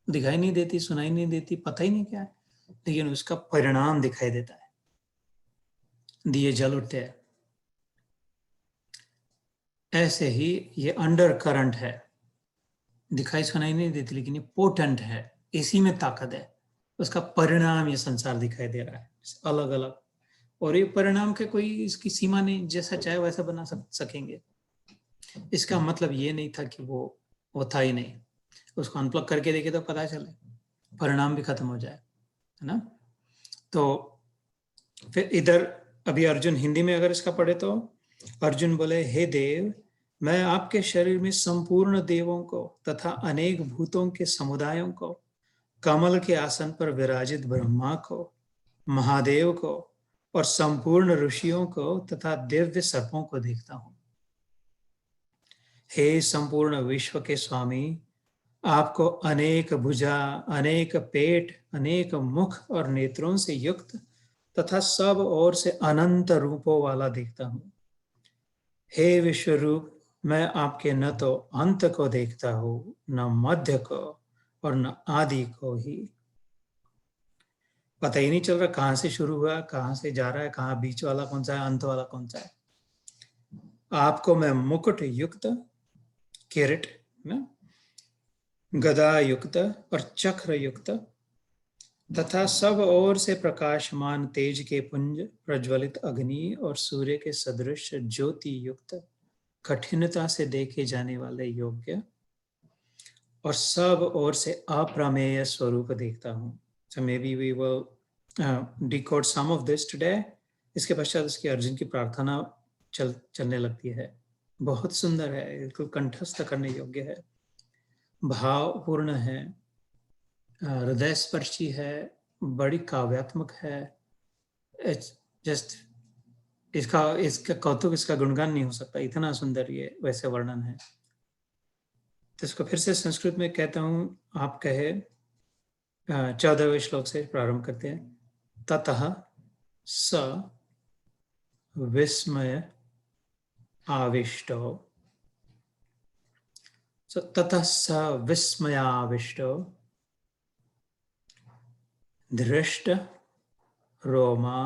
दिखाई नहीं देती, सुनाई नहीं देती, पता ही नहीं क्या है, लेकिन उसका परिणाम दिखाई देता है. दिए जल उठते हैं. ऐसे ही ये अंडर करंट है, दिखाई सुनाई नहीं देती, लेकिन ये पोटेंट है, इसी में ताकत है. उसका परिणाम ये संसार दिखाई दे रहा है अलग अलग. और ये परिणाम के कोई इसकी सीमा नहीं, जैसा चाहे वैसा बना सकेंगे. इसका मतलब ये नहीं था कि वो था ही नहीं. उसको अनप्लग करके देखे तो पता चले, परिणाम भी खत्म हो जाए, है ना. तो फिर इधर अभी अर्जुन हिंदी में अगर इसका पढ़े तो अर्जुन बोले, हे देव, मैं आपके शरीर में संपूर्ण देवों को तथा अनेक भूतों के समुदायों को, कमल के आसन पर विराजित ब्रह्मा को, महादेव को और संपूर्ण ऋषियों को तथा दिव्य सर्पों को देखता हूं. हे संपूर्ण विश्व के स्वामी, आपको अनेक भुजा, अनेक पेट, अनेक मुख और नेत्रों से युक्त तथा सब ओर से अनंत रूपों वाला देखता हूँ। हे विश्व रूप, मैं आपके न तो अंत को देखता हूँ, न मध्य को और न आदि को ही। पता ही नहीं चल रहा कहाँ से शुरू हुआ, कहाँ से जा रहा है, कहाँ बीच वाला कौन सा है, अंत वाला कौन सा है। आपको मैं मुकुट युक्त, किरीट ना, गदा युक्त और चक्र युक्त तथा सब ओर से प्रकाशमान तेज के पुंज, प्रज्वलित अग्नि और सूर्य के सदृश ज्योति युक्त, कठिनता से देखे जाने वाले योग्य और सब ओर से अप्रमेय स्वरूप देखता हूँ। So maybe we will decode some of this today. इसके पश्चात उसकी अर्जुन की प्रार्थना चलने लगती है। बहुत सुंदर है, बिल्कुल कंठस्थ करने योग्य है, भावपूर्ण है, हृदय स्पर्शी है, बड़ी काव्यात्मक है। जस्ट इसका कौतुक, इसका गुणगान नहीं हो सकता, इतना सुंदर ये वैसे वर्णन है। तो इसको फिर से संस्कृत में कहता हूँ, आप कहे 14वें श्लोक से प्रारंभ करते हैं। ततः स विस्मय आविष्टो, ततः स विस्मयाविष्टो धृष्ट रोमा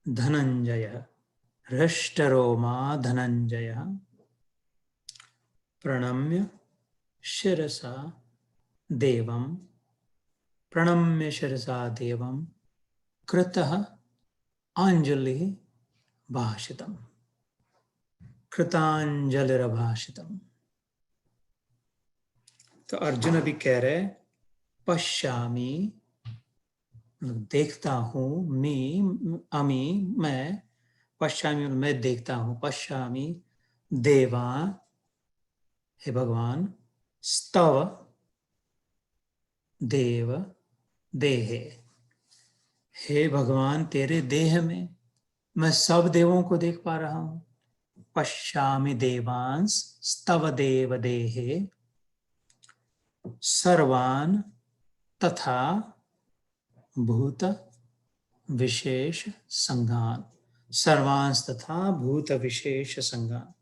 धनंजय, हृष्ट रोमा धनंजय प्रणम्य शिरसा देवं, प्रणम्य शिरसा देवं कृतः अंजलि भाषितम्, कृतांजलिरभाषितम्। तो अर्जुन अभी कह रहे पश्यामि, देखता हूँ, मैं पश्यामि, मैं देखता हूँ, पश्यामि देवा, हे भगवान, स्तव देव देहे, हे भगवान तेरे देह में मैं सब देवों को देख पा रहा हूँ। पश्यामि देवांस स्तव देव देहे सर्वान तथा भूत विशेष संघान, सर्वांस तथा भूत विशेष संघान,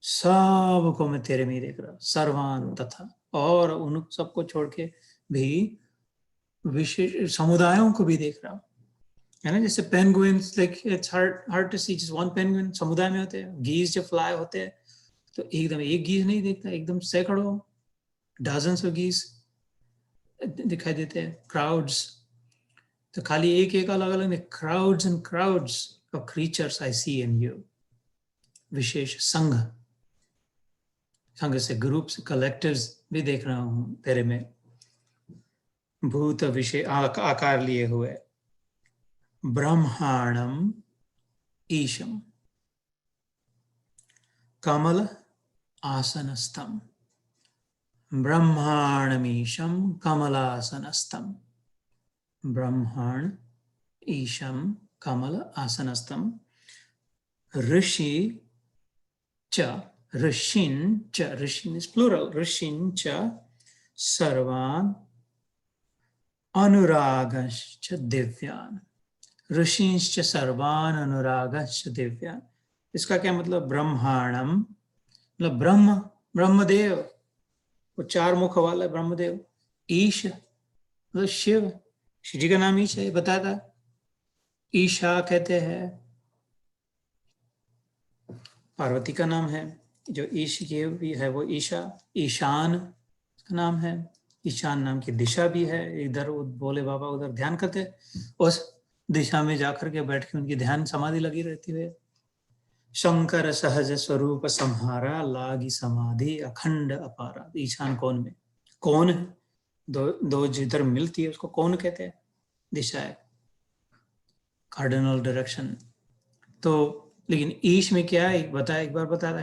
सबको मैं तेरे में देख रहा हूं, सर्वान तथा, और उन सबको छोड़ के भी विशेष समुदायों को भी देख रहा हूं, है ना। जैसे penguins, like it's hard to see just one penguin, समुदाय में होते हैं। गीज जब फ्लाई होते हैं तो एकदम एक गीज नहीं देखता, एकदम सैकड़ों, डजन्स ऑफ गीज दिखाई देते हैं, क्राउड्स। तो खाली एक एक अलग अलग में crowds and crowds of creatures I see in you. विशेष संघ, संघ से ग्रुप्स, कलेक्टिव्स भी देख रहा हूं तेरे में। भूत विषय आकार लिए हुए, ब्रह्मांडम ईशम कमल आसनस्थम, ब्रह्मांडमीशम कमलासनस्थम, ब्रह्मांड ईशम कमल आसनस्थम, ऋषि च, ऋषिन च, ऋषिन इज प्लूरल, ऋषिन च सर्वान अनुरागश्च दिव्यान, ऋषिश्च सर्वान अनुरागश्च दिव्यान। इसका क्या मतलब? ब्रह्मांडम मतलब ब्रह्म, ब्रह्मदेव, वो चार मुख वाला ब्रह्मदेव। ईश मतलब शिव, शिव जी का नाम ईश है, बताया था। ईशा कहते हैं, पार्वती का नाम है। जो ईश की है वो ईशा। ईशान का नाम है, ईशान नाम की दिशा भी है। इधर बोले बाबा उधर ध्यान करते, उस दिशा में जाकर के बैठ के उनकी ध्यान समाधि लगी रहती है। शंकर सहज स्वरूप संहारा, लागी समाधि अखंड अपारा। ईशान कौन में, कौन है? दो जिधर मिलती है उसको कौन कहते हैं? दिशा है, कार्डिनल डायरेक्शन। तो लेकिन ईश में क्या है, एक बार बताया था,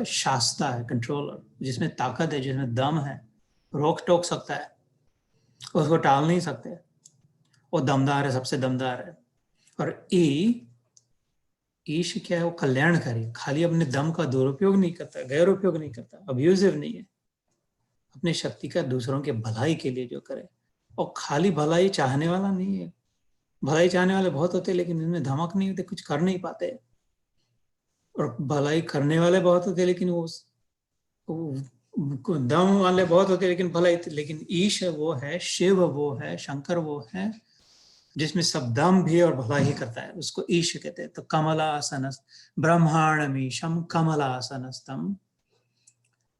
शास्ता है, कंट्रोलर, जिसमें ताकत है, जिसमें दम है, रोक टोक सकता है, उसको टाल नहीं सकते, वो दमदार है, सबसे दमदार है। और ईश क्या है, वो कल्याणकारी, खाली अपने दम का दुरुपयोग नहीं करता, गैर उपयोग नहीं करता, अब्यूजिव नहीं है, अपनी शक्ति का दूसरों के भलाई के लिए जो करे, और खाली भलाई चाहने वाला नहीं है। भलाई चाहने वाले बहुत होते हैं, लेकिन इनमें धमक नहीं होते, कुछ कर नहीं पाते। और भलाई करने वाले बहुत होते हैं, लेकिन वो दम वाले बहुत होते हैं, लेकिन भलाई, लेकिन ईश वो है, शिव वो है, शंकर वो है जिसमें सब दम भी और भला ही करता है, उसको ईश कहते हैं। तो कमलासन ब्रह्मांडमीशम कमलासनस्तम,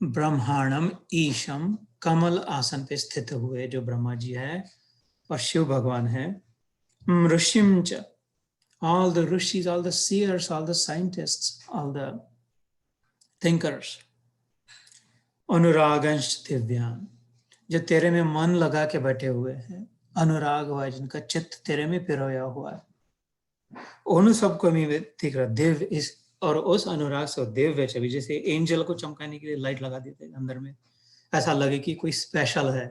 ब्रह्मांडम ईशम, कमल आसन पे स्थित हुए जो ब्रह्मा जी है और शिव भगवान है। ऋषिम च, all the rishis, all the seers, all the scientists, all the thinkers, अनुरागंश दिव्यान, जो तेरे में मन लगा के बैठे हुए हैं, अनुराग हुआ जिनका चित्त तेरे में पिरोया हुआ है, उन सबको मैं दिख रहा दिव्य इस, और उस अनुराग से दिव्य छवि, जैसे एंजल को चमकाने के लिए लाइट लगा देते हैं अंदर में, ऐसा लगे कि कोई स्पेशल है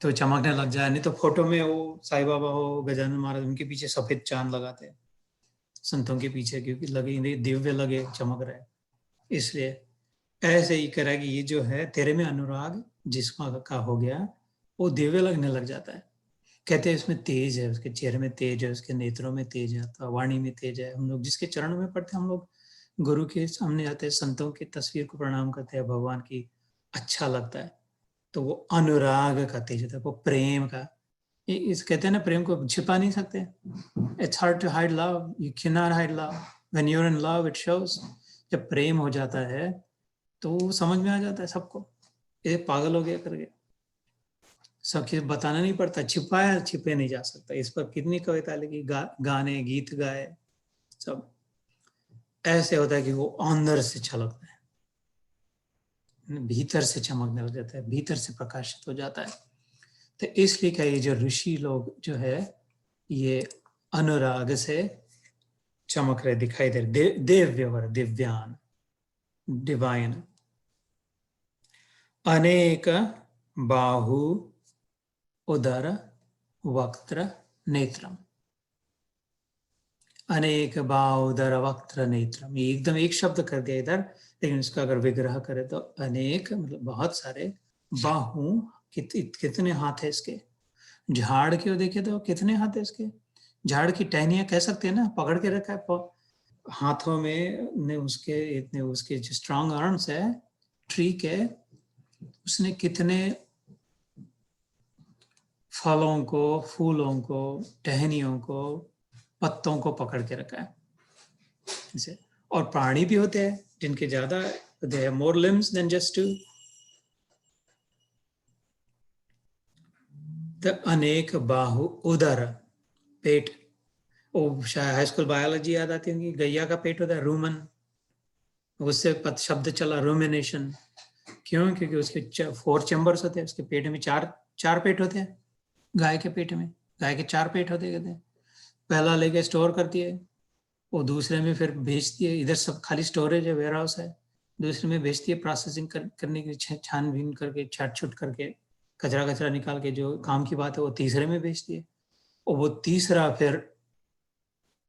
तो चमकने लग जाए। नहीं तो फोटो में वो साईं बाबा हो, गजानन महाराज, उनके पीछे सफेद चांद लगाते हैं संतों के पीछे, क्योंकि लगे दिव्य लगे, चमक रहे। इसलिए ऐसे ही करा कि ये जो है तेरे में अनुराग जिस्म का हो गया, वो दिव्य लगने लग जाता है। कहते हैं इसमें तेज है, उसके चेहरे में तेज है, उसके नेत्रों में तेज है, तो वाणी में तेज है। हम लोग जिसके चरणों में पढ़ते हैं, हम लोग गुरु के सामने जाते हैं, संतों की तस्वीर को प्रणाम करते हैं, भगवान की, अच्छा लगता है। तो वो अनुराग का तेज होता है, वो प्रेम का। इस कहते हैं ना, प्रेम को छिपा नहीं सकते। It's hard to hide love, you can not hide love, when you are in love it shows. जब प्रेम हो जाता है तो समझ में आ जाता है सबको, ये पागल हो गया करके, सब चीज बताना नहीं पड़ता, छिपाया छिपे नहीं जा सकता। इस पर कितनी कविता लिखी, गाने गीत गाए, सब ऐसे होता है कि वो अंदर से छलकता है, भीतर से चमकने लग जाता है, भीतर से प्रकाशित हो जाता है। तो इसलिए क्या, ये जो ऋषि लोग जो है ये अनुराग से चमक रहे, दिखाई दे रहे, दिव्य, दिव्यान, डिवाइन। अनेक बाहु उदर वक्त्र नेत्रम, अनेक बाहु उदर वक्त्र नेत्रम, ये एकदम एक शब्द कर दिया इधर, लेकिन इसका अगर विग्रह करें तो अनेक मतलब बहुत सारे, बाहु कितने हाथ है इसके, झाड़ के देखे तो कितने हाथ है इसके, झाड़ की टहनियां कह सकते हैं ना, पकड़ के रखा है हाथों में ने, उसके इतने, उसके जो स्ट्रॉन्ग आर्म्स है ट्री के, उसने कितने फलों को, फूलों को, टहनियों को, पत्तों को पकड़ के रखा है इसे। और प्राणी भी होते हैं जिनके ज्यादा, they have more limbs than just two. The अनेक बाहु उदर, पेट, ओ शायद हाई स्कूल बायोलॉजी याद आती होगी, गैया का पेट होता है रूमन, उससे शब्द चला रूमिनेशन। क्यों? क्योंकि उसके 4 चैम्बर्स होते हैं, उसके पेट में चार पेट होते हैं, गाय के पेट में, गाय के 4 पेट होते कहते हैं। पहला लेके स्टोर करती है, वो दूसरे में फिर भेजती है, इधर सब खाली स्टोरेज है, वेयर हाउस है, दूसरे में भेजती है प्रोसेसिंग करने के लिए, छानबीन करके, छाट छुट करके, कचरा निकाल के, जो काम की बात है वो तीसरे में भेजती है, और वो तीसरा फिर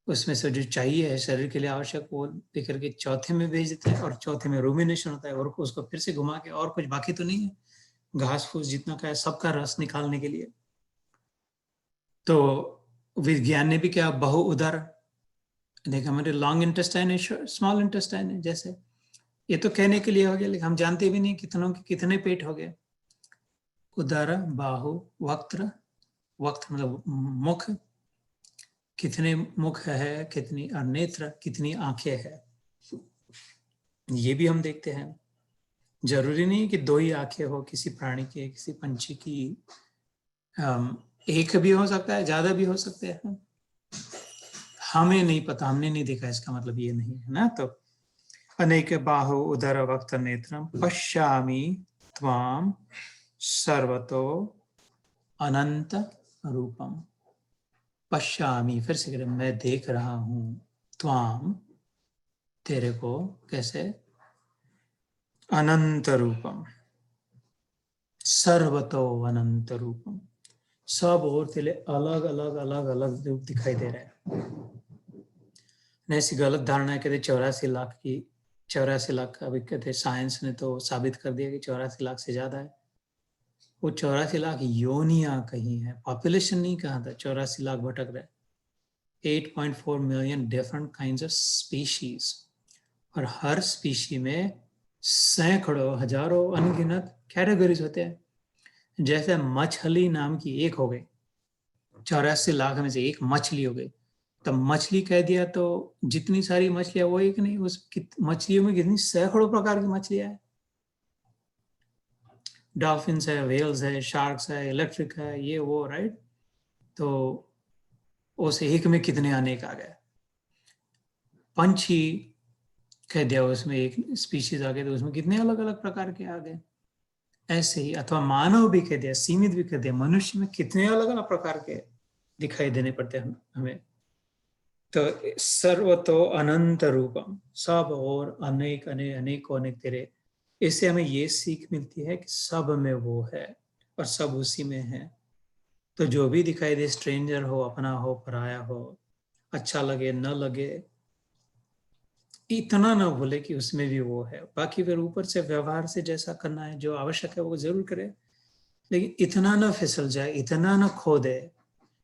उसमें से जो चाहिए शरीर के लिए आवश्यक वो लेकर के चौथे में भेज देते हैं, और चौथे में रूमिनेशन होता है, और उसको फिर से घुमा के, और कुछ बाकी तो नहीं है, घास फूस जितना का है सबका रस निकालने के लिए। तो विज्ञान ने भी क्या, बहु उदर देखा, हमारे लॉन्ग इंटेस्टाइन है, स्मॉल इंटेस्टाइन है, जैसे ये तो कहने के लिए हो गया, लेकिन हम जानते भी नहीं कितनों के कितने पेट हो गए। उदर, बाहु, वक्त्र, वक्त मतलब मुख, कितने मुख है, कितनी, और नेत्र, कितनी आंखें है, ये भी हम देखते हैं। जरूरी नहीं कि 2 ही आंखें हो किसी प्राणी की, किसी पंछी की, एक भी हो सकता है, ज्यादा भी हो सकते हैं, हमें नहीं पता, हमने नहीं देखा, इसका मतलब ये नहीं है ना। तो अनेक बाहु उदर वक्त नेत्रम पश्यामि त्वाम सर्वतो अनंत रूपम। पश्यामि, फिर से करें, मैं देख रहा हूं, त्वाम, तेरे को, कैसे, अनंत रूपम, सर्वतो अनंत रूपम, सब और तेरे अलग अलग अलग अलग रूप दिखाई दे रहे हैं। ऐसी गलत धारणा है, कहते 84 लाख का, अभी कहते साइंस ने तो साबित कर दिया कि 84 लाख से ज्यादा है। वो 84 लाख योनियां कहीं है, पॉपुलेशन नहीं कहा था, 84 लाख भटक रहे। 8.4 million different kinds of species, और हर स्पीशी में सैकड़ों हजारों अनगिनत कैटेगरीज होते हैं। जैसे मछली नाम की एक हो गई, 84 लाख में से एक मछली हो गई, तब मछली कह दिया तो जितनी सारी मछलियां वो एक नहीं, उस मछलियों में कितनी सैकड़ों प्रकार की मछलियां हैं। डॉल्फिन्स है, वेल्स है, शार्क्स है, इलेक्ट्रिक है, ये वो, राइट। तो उस एक में कितने अनेक आ गए। पंछी कह दिया, उसमें एक स्पीशीज आ गए, तो उसमें कितने अलग अलग प्रकार के आ गए। ऐसे ही, अथवा मानव भी कह दिया, सीमित भी कह दिया, मनुष्य में कितने अलग अलग प्रकार के दिखाई देने पड़ते हैं हमें। तो सर्व तो अनंत रूपम, सब और अनेक अनेक अनेक अनेक तेरे। इससे हमें ये सीख मिलती है कि सब में वो है और सब उसी में है। तो जो भी दिखाई दे, स्ट्रेंजर हो, अपना हो, पराया हो, अच्छा लगे न लगे, इतना ना भूले कि उसमें भी वो है। बाकी फिर ऊपर से व्यवहार से जैसा करना है, जो आवश्यक है वो जरूर करे, लेकिन इतना ना फिसल जाए, इतना ना खो दे,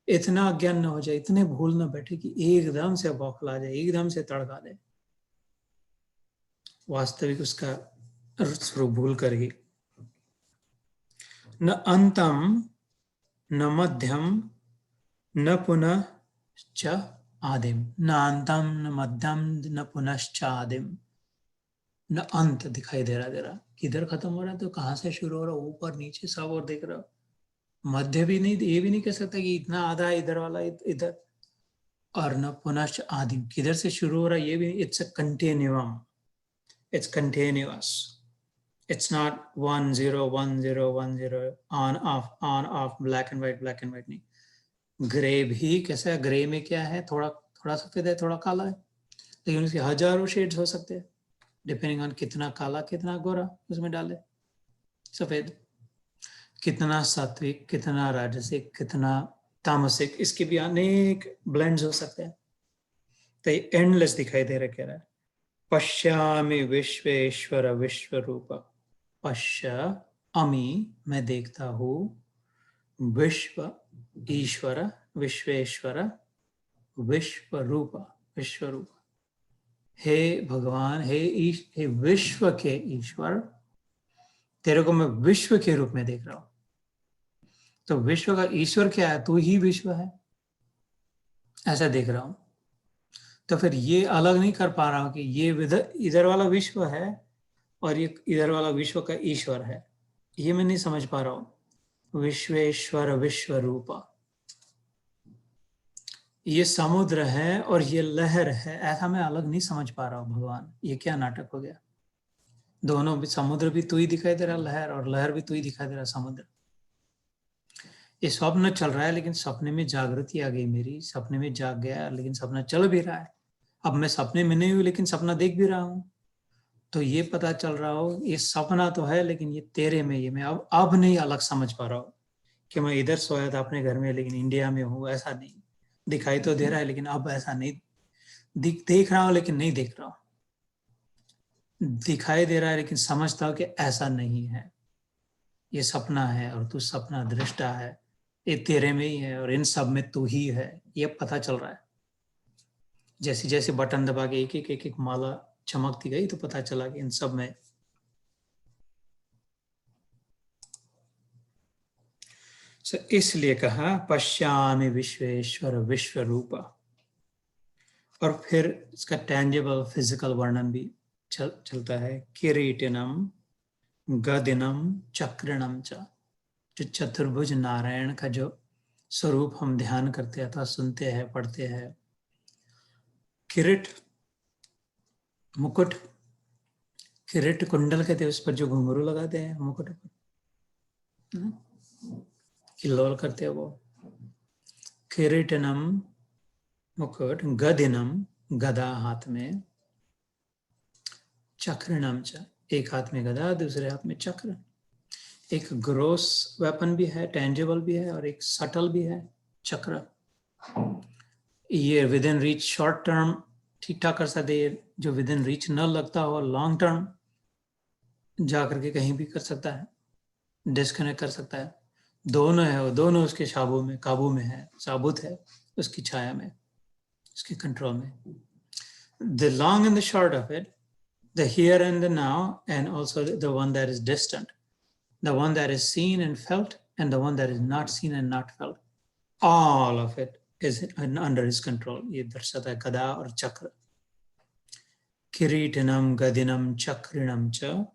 इतना अज्ञान ना हो जाए, इतने भूल ना बैठे कि एकदम से बौखला जाए, एकदम से तड़का दे, वास्तविक उसका स्वरूप भूल कर ही। न अंतम न मध्यम न पुनः च आदिम, न अंतम न मध्यम न पुनश्च आदिम। न अंत दिखाई दे रहा, किधर खत्म हो रहा है तो कहां से शुरू हो रहा, ऊपर नीचे सब और देख रहा। मध्य भी नहीं, ये भी नहीं कह सकता कि इतना आधा इधर वाला इधर, और न पुनश्च आदिम, किधर से शुरू हो रहा है ये भी। It's a continuum, it's continuous, it's not 1 0 1 0 1 0 on off black and white नहीं। ग्रे भी कैसा है, ग्रे में क्या है, थोड़ा थोड़ा सफेद है, थोड़ा काला है, लेकिन उसके हजारों शेड्स हो सकते हैं, डिपेंडिंग ऑन कितना काला कितना गोरा उसमें डाले। सफेद कितना सात्विक, कितना राजसिक, कितना तामसिक, इसके भी अनेक ब्लेंड्स हो सकते हैं। तो ये एंडलेस दिखाई दे रहा, कह रहा है पश्यामि विश्वेश्वर विश्व रूप। पश्य अमी, मैं देखता हूँ, विश्व ईश्वर, विश्वेश्वर विश्व रूप, विश्व रूप। हे भगवान, हे विश्व के ईश्वर, तेरे को मैं विश्व के रूप में देख रहा हूं। तो विश्व का ईश्वर क्या है, तू ही विश्व है, ऐसा देख रहा हूं। तो फिर ये अलग नहीं कर पा रहा हूं कि ये इधर वाला विश्व है और ये इधर वाला विश्व का ईश्वर है, ये मैं नहीं समझ पा रहा हूं। विश्वेश्वर विश्व रूपा, ये समुद्र है और ये लहर है, ऐसा मैं अलग नहीं समझ पा रहा हूं। भगवान, ये क्या नाटक हो गया। दोनों भी, समुद्र भी तू ही दिखाई दे रहा लहर, और लहर भी तू ही दिखाई दे रहा समुद्र। ये स्वप्न चल रहा है, लेकिन सपने में जागृति आ गई मेरी, सपने में जाग गया, लेकिन सपना चल भी रहा है। अब मैं सपने में नहीं हूं, लेकिन सपना देख भी रहा हूं। तो ये पता चल रहा हो, ये सपना तो है, लेकिन ये तेरे में, ये मैं अब नहीं अलग समझ पा रहा हूं कि मैं इधर सोया था अपने घर में, लेकिन इंडिया में हूं, ऐसा नहीं। दिखाई तो दे रहा है, लेकिन अब ऐसा नहीं, देख रहा हूं लेकिन नहीं देख रहा हूं। दिखाई दे रहा है लेकिन समझता हूं कि ऐसा नहीं है, ये सपना है और तू सपना दृष्टा है, ये तेरे में ही है और इन सब में तू ही है, ये पता चल रहा है। जैसे जैसे बटन दबा के एक एक माला चमकती गई, तो पता चला कि इन सब में। इसलिए कहा पश्यामि विश्वेश्वर विश्व रूपा। और फिर इसका टेंजिबल फिजिकल वर्णन भी चलता है। किरीटिनम गदिनम चक्रणम च, जो चतुर्भुज नारायण का जो स्वरूप हम ध्यान करते हैं अथवा सुनते हैं, पढ़ते हैं। किरीट, मुकुट, किरीट कुंडल कहते हैं उस पर जो घुंघरू लगाते हैं मुकुट पर, किल्लोल करते हैं वो। किरीटनम मुकुट, गदिनम गदा हाथ में, चक्रणम च, एक हाथ में गदा दूसरे हाथ में चक्र। एक ग्रोस वेपन भी है, टेंजिबल भी है, और एक सटल भी है चक्र। ये with in reach, short term ठीक ठाक कर सकते, जो विद इन रीच न लगता हो, लॉन्ग टर्म जा करके कहीं भी कर सकता है, डिस्कनेक्ट कर सकता है। दोनों है, वो दोनों उसके काबू में है, साबुत है, उसकी छाया में, उसके कंट्रोल में। The long and the short of it, the here and the now, and also the one that is distant, the one that is seen and felt, and the one that is not seen and not felt, all of it is under his control. ये दर्शाता है गदा और चक्र। किरीटिनम गदिनम चक्रिणम च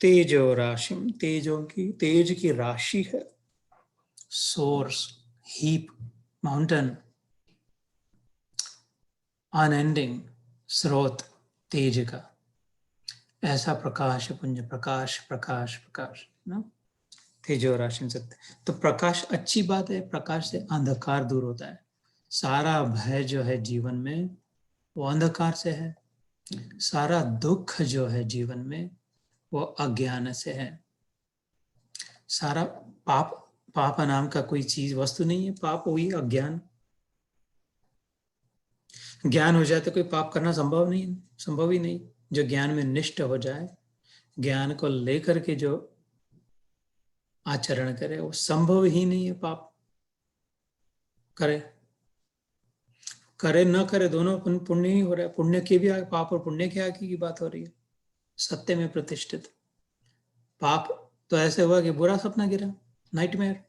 तेजो राशिम, तेज की राशि है, सोर्स, हीप, माउंटेन, अनएंडिंग स्रोत तेज का, ऐसा प्रकाश पुंज, प्रकाश प्रकाश प्रकाश ना, तेजो राशि सत्य। तो प्रकाश अच्छी बात है, प्रकाश से अंधकार दूर होता है। सारा भय जो है जीवन में वो अंधकार से है, सारा दुख जो है जीवन में वो अज्ञान से है। सारा पाप नाम का कोई चीज वस्तु नहीं है, पाप वही अज्ञान। ज्ञान हो जाए तो कोई पाप करना संभव ही नहीं। जो ज्ञान में निष्ठ हो जाए, ज्ञान को लेकर के जो आचरण करे, वो संभव ही नहीं है पाप करे न करे, दोनों पुण्य ही हो रहा है। पुण्य के भी पाप और पुण्य के आगे की बात हो रही है, सत्य में प्रतिष्ठित। पाप तो ऐसे हुआ कि बुरा सपना गिरा, नाइटमेयर।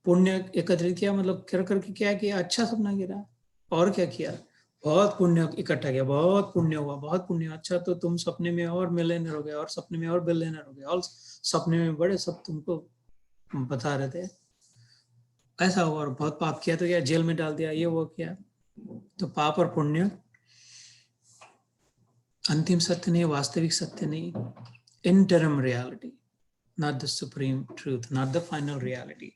पुण्य एकत्रित किया, मतलब कर करके क्या किया, अच्छा सपना गिरा। और क्या किया, बहुत पुण्य इकट्ठा किया, बहुत पुण्य हुआ, बहुत पुण्य। अच्छा, तो तुम सपने में और मिलियनर हो गए, और सपने में और बिलियनर हो गए, और सपने में बड़े सब तुमको बता रहे थे, ऐसा हुआ। और बहुत पाप किया तो क्या, जेल में डाल दिया, ये वो किया। तो पाप और पुण्य अंतिम सत्य नहीं, वास्तविक सत्य नहीं, interim reality, not the supreme truth, not the final reality.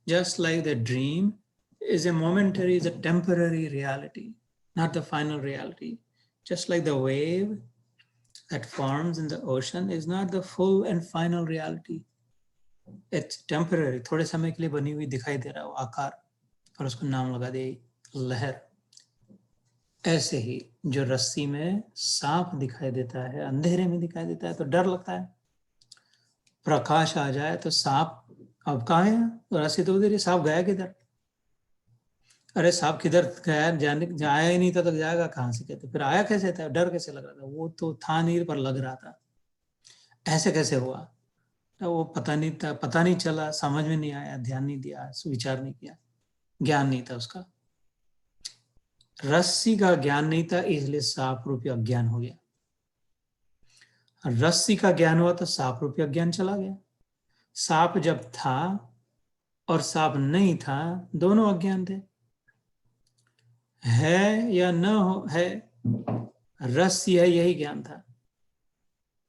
Just like the dream is a momentary, is a temporary reality, not the final reality. Just like the wave that forms in the ocean is not the full and final reality. It's temporary, थोड़े समय के लिए बनी हुई दिखाई दे रहा है वो आकार, और उसको नाम लगा दे लहर। ऐसे ही जो रस्सी में सांप दिखाई देता है, अंधेरे में दिखाई देता है तो डर लगता है, प्रकाश आ जाए तो सांप अब कहाँ है, तो रस्सी तो उधर ही, सांप गया किधर? अरे सांप किधर गया, आया ही नहीं था तो जाएगा कहाँ से, कहते फिर आया कैसे था, डर कैसे लग रहा था? वो तो था नहीं पर लग रहा था, ऐसे कैसे हुआ? तो वो पता नहीं था, पता नहीं चला, समझ में नहीं आया, ध्यान नहीं दिया, विचार नहीं किया, ज्ञान नहीं था उसका। रस्सी का ज्ञान नहीं था, इसलिए सांप रूपी अज्ञान हो गया। रस्सी का ज्ञान हुआ तो सांप रूपी अज्ञान चला गया। सांप जब था और सांप नहीं था, दोनों अज्ञान थे। है या न हो है, रस्सी है, यही ज्ञान था।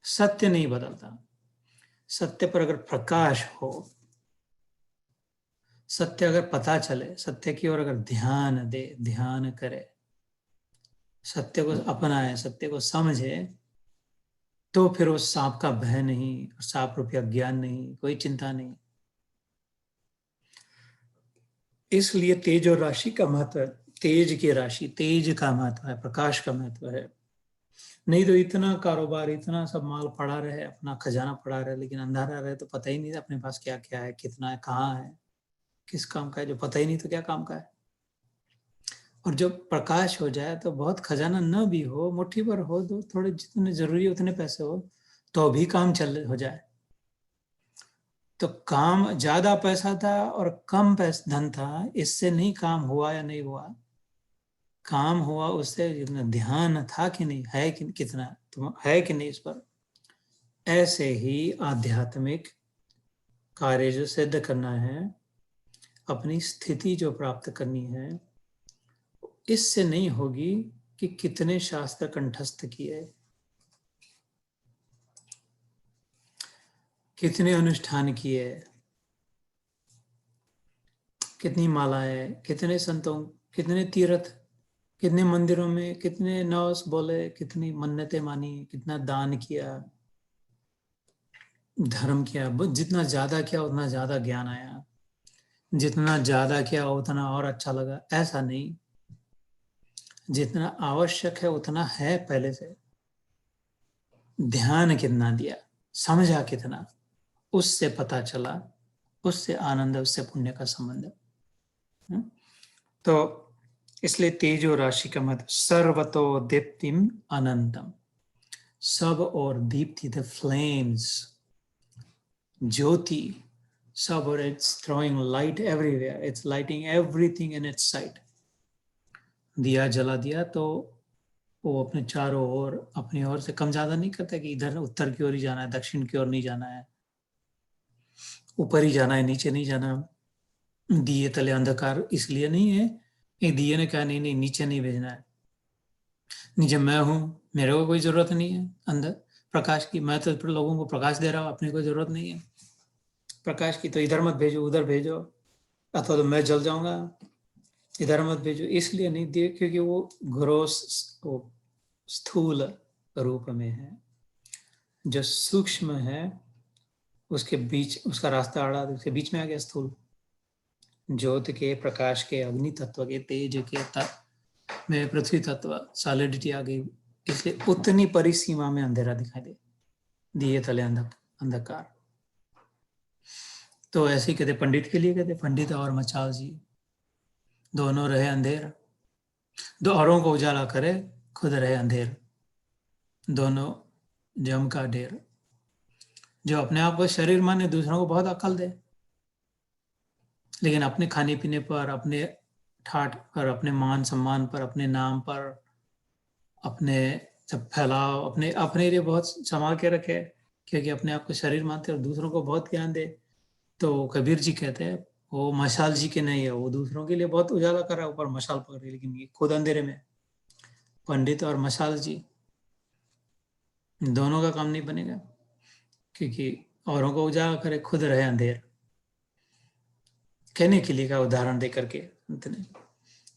सत्य नहीं बदलता। सत्य पर अगर प्रकाश हो, सत्य अगर पता चले, सत्य की ओर अगर ध्यान दे, ध्यान करे, सत्य को अपनाए, सत्य को समझे, तो फिर उस सांप का भय नहीं, सांप रूपी अज्ञान नहीं, कोई चिंता नहीं। इसलिए तेज और राशि का महत्व है, तेज की राशि, तेज का महत्व है, प्रकाश का महत्व है। नहीं तो इतना कारोबार, इतना सब माल पड़ा रहे, अपना खजाना पड़ा रहे, लेकिन अंधारा रहे तो पता ही नहीं अपने पास क्या क्या है, कितना है, कहाँ है, किस काम का है। जो पता ही नहीं तो क्या काम का है। और जब प्रकाश हो जाए तो बहुत खजाना न भी हो, मुट्ठी भर हो, तो थोड़े जितने जरूरी उतने पैसे हो तो भी काम हो जाए। तो काम ज्यादा पैसा था और कम पैसा धन था, इससे नहीं काम हुआ या नहीं हुआ, काम हुआ उससे जितना ध्यान था कि नहीं, है कि कितना तुम है कि नहीं इस पर। ऐसे ही आध्यात्मिक कार्य जो सिद्ध करना है, अपनी स्थिति जो प्राप्त करनी है, इससे नहीं होगी कि कितने शास्त्र कंठस्थ किए, कितने अनुष्ठान किए, कितनी मालाएं, कितने संतों, कितने तीर्थ, कितने मंदिरों में कितने नवस बोले, कितनी मन्नतें मानी, कितना दान किया, धर्म किया। जितना ज्यादा किया उतना ज्यादा ज्ञान आया, जितना ज्यादा किया उतना और अच्छा लगा, ऐसा नहीं। जितना आवश्यक है उतना है पहले से, ध्यान कितना दिया, समझा कितना, उससे पता चला, उससे आनंद, उससे पुण्य का संबंध है। तो इसलिए तेजो राशि का मतलब सर्वतो दीप्तिम अनंतम, सब और दीप्ति, द फ्लेम्स, ज्योति, सब और it's throwing light everywhere, it's lighting everything in its side. दिया जला दिया तो वो अपने चारों ओर, अपनी ओर से कम ज्यादा नहीं करता कि इधर उत्तर की ओर ही जाना है, दक्षिण की ओर नहीं जाना है, ऊपर ही जाना है, नीचे नहीं जाना। दिए तले अंधकार इसलिए नहीं है, एक दिए ने कहा नहीं नहीं नीचे नहीं भेजना है, नीचे मैं हूं, मेरे को कोई जरूरत नहीं है अंदर प्रकाश की, मैं तो लोगों को प्रकाश दे रहा हूं, अपनी कोई जरूरत नहीं है प्रकाश की, तो इधर मत भेजो उधर भेजो, अथवा तो मैं जल जाऊंगा, इधर मत भेजो। इसलिए नहीं दिए क्योंकि वो ग्रोस, वो स्थूल रूप में है, जो सूक्ष्म है उसके बीच, उसका रास्ता आड़ा, उसके बीच में आ गया स्थूल। ज्योति के, प्रकाश के, अग्नि तत्व के, तेज के तत्व में पृथ्वी तत्व, सॉलिडिटी आ गई, इसलिए उतनी परिसीमा में अंधेरा दिखाई दे, दिए तले अंधकार। तो ऐसे ही कहते पंडित के लिए, कहते पंडित और मचाल जी दोनों रहे अंधेर, दो औरों को उजाला करे, खुद रहे अंधेर, दोनों जम का ढेर। जो अपने आप को शरीर माने, दूसरों को बहुत अकल दे, लेकिन अपने खाने पीने पर, अपने ठाट पर, अपने मान सम्मान पर, अपने नाम पर, अपने सब फैलाव, अपने अपने लिए बहुत संभाल के रखे, क्योंकि अपने आप को शरीर मानते और दूसरों को बहुत ज्ञान दे। तो कबीर जी कहते हैं वो मशाल जी के नहीं है, वो दूसरों के लिए बहुत उजाला कर रहा है, ऊपर मशाल पकड़, लेकिन ये खुद अंधेरे में। पंडित और मशाल जी दोनों का काम नहीं बनेगा, क्योंकि औरों को उजाला करे, खुद रहे अंधेर, कहने के लिए का उदाहरण दे करके अंत ने।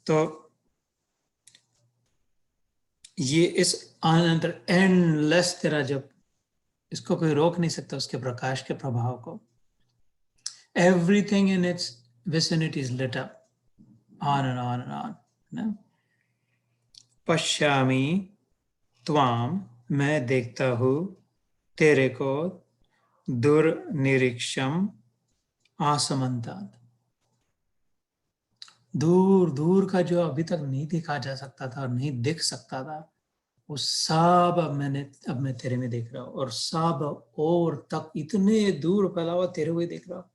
तो ये इस अनंतर एंडलेस तेरा, जब इसको कोई रोक नहीं सकता, उसके प्रकाश के प्रभाव को, everything in its vicinity is lit up, on and on and on, ना? पश्यामि त्वाम, मैं देखता हूँ तेरे को, दुर्निरीक्षम आसमंतात, दूर दूर का जो अभी तक नहीं देखा जा सकता था और नहीं दिख सकता था, वो सब अब मैं तेरे में देख रहा हूँ, और सब और तक इतने दूर फैला हुआ तेरे हुए देख रहा हूँ।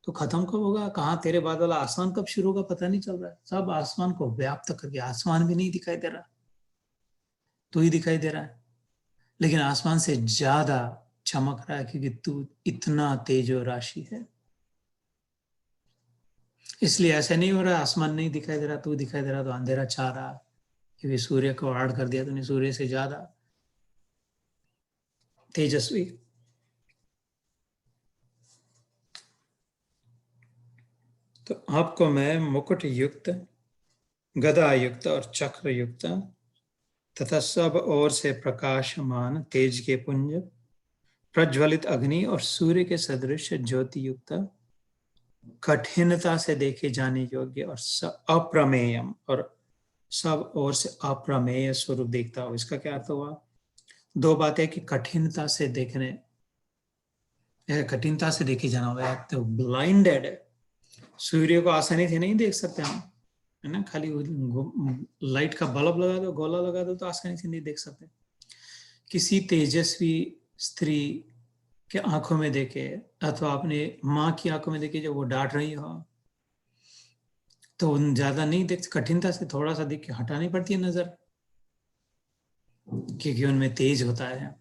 तो खत्म कब होगा, कहाँ तेरे बाद वाला आसमान कब शुरू होगा पता नहीं चल रहा है, सब आसमान को व्याप्त करके, आसमान भी नहीं दिखाई दे रहा, तू ही दिखाई दे रहा है, लेकिन आसमान से ज्यादा चमक रहा है, क्योंकि तू इतना तेजो राशि है। इसलिए ऐसा नहीं हो रहा आसमान नहीं दिखाई दे रहा, तू दिखाई दे रहा, तो अंधेरा छा रहा, क्योंकि सूर्य को आड़ कर दिया तूने, सूर्य से ज्यादा तेजस्वी। तो आपको मैं मुकुट युक्त, गदा युक्त और चक्र युक्त तथा सब ओर से प्रकाशमान तेज के पुंज, प्रज्वलित अग्नि और सूर्य के सदृश ज्योति युक्त, कठिनता से देखे जाने योग्य और अप्रमेयम, और सब ओर से अप्रमेय स्वरूप देखता हो। इसका क्या अर्थ हुआ, दो बातें कि कठिनता से देखने, कठिनता से देखे जाना होगा, तो ब्लाइंडेड है, सूर्य को आसानी से नहीं देख सकते हम, है ना, खाली लाइट का बल्ब लगा दो, गोला लगा दो, तो आसानी से नहीं देख सकते। किसी तेजस्वी स्त्री के आंखों में देखे, अथवा अपने माँ की आंखों में देखे जब वो डांट रही हो, तो उन ज्यादा नहीं देख, कठिनता से थोड़ा सा देख के हटानी पड़ती है नजर, क्योंकि उनमें तेज होता है,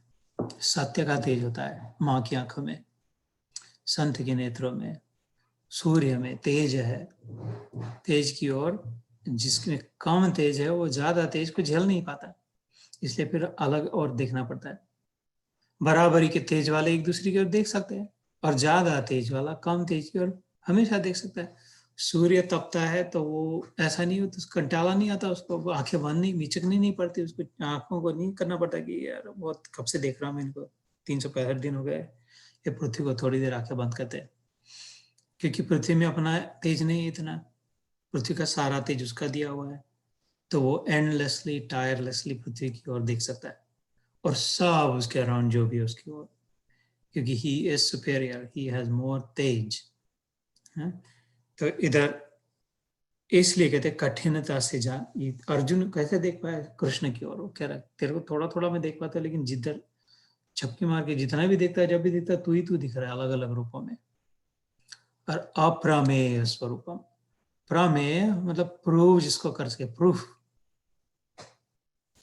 सत्य का तेज होता है माँ की आंखों में, संत के नेत्रों में, सूर्य में तेज है, तेज की ओर, जिसमें कम तेज है वो ज्यादा तेज को झेल नहीं पाता, इसलिए फिर अलग और देखना पड़ता है। बराबरी के तेज वाले एक दूसरे की ओर देख सकते हैं, और ज्यादा तेज वाला कम तेज की ओर हमेशा देख सकता है। सूर्य तपता है तो वो ऐसा नहीं होता, उसको कंटाला नहीं आता, उसको आंखें बंद नहीं, मिचकनी नहीं पड़ती, उसको आंखों को नहीं करना पड़ता कि यार बहुत कब से देख रहा हूँ मैं इनको, 365 दिन हो गए ये पृथ्वी को थोड़ी देर आंखें बंद करते हैं, क्योंकि पृथ्वी में अपना तेज नहीं है इतना, पृथ्वी का सारा तेज उसका दिया हुआ है। तो वो एंडलेसली टायरलेसली पृथ्वी की ओर देख सकता है और सब उसके अराउंड जो भी है उसकी ओर, क्योंकि he is superior, he has more तेज। तो इधर इसलिए कहते कठिनता से जा, अर्जुन कैसे देख पाया कृष्ण की ओर? वो कह रहा है तेरे को थोड़ा थोड़ा मैं देख पाता, लेकिन जिधर छक्के मार के जितना भी देखता है, जब भी देखता है, तू दिख रहा है अलग अलग रूपों में। और अप्रमेय स्वरूपम, प्रमेय मतलब प्रूव, जिसको कर सके, प्रूफ।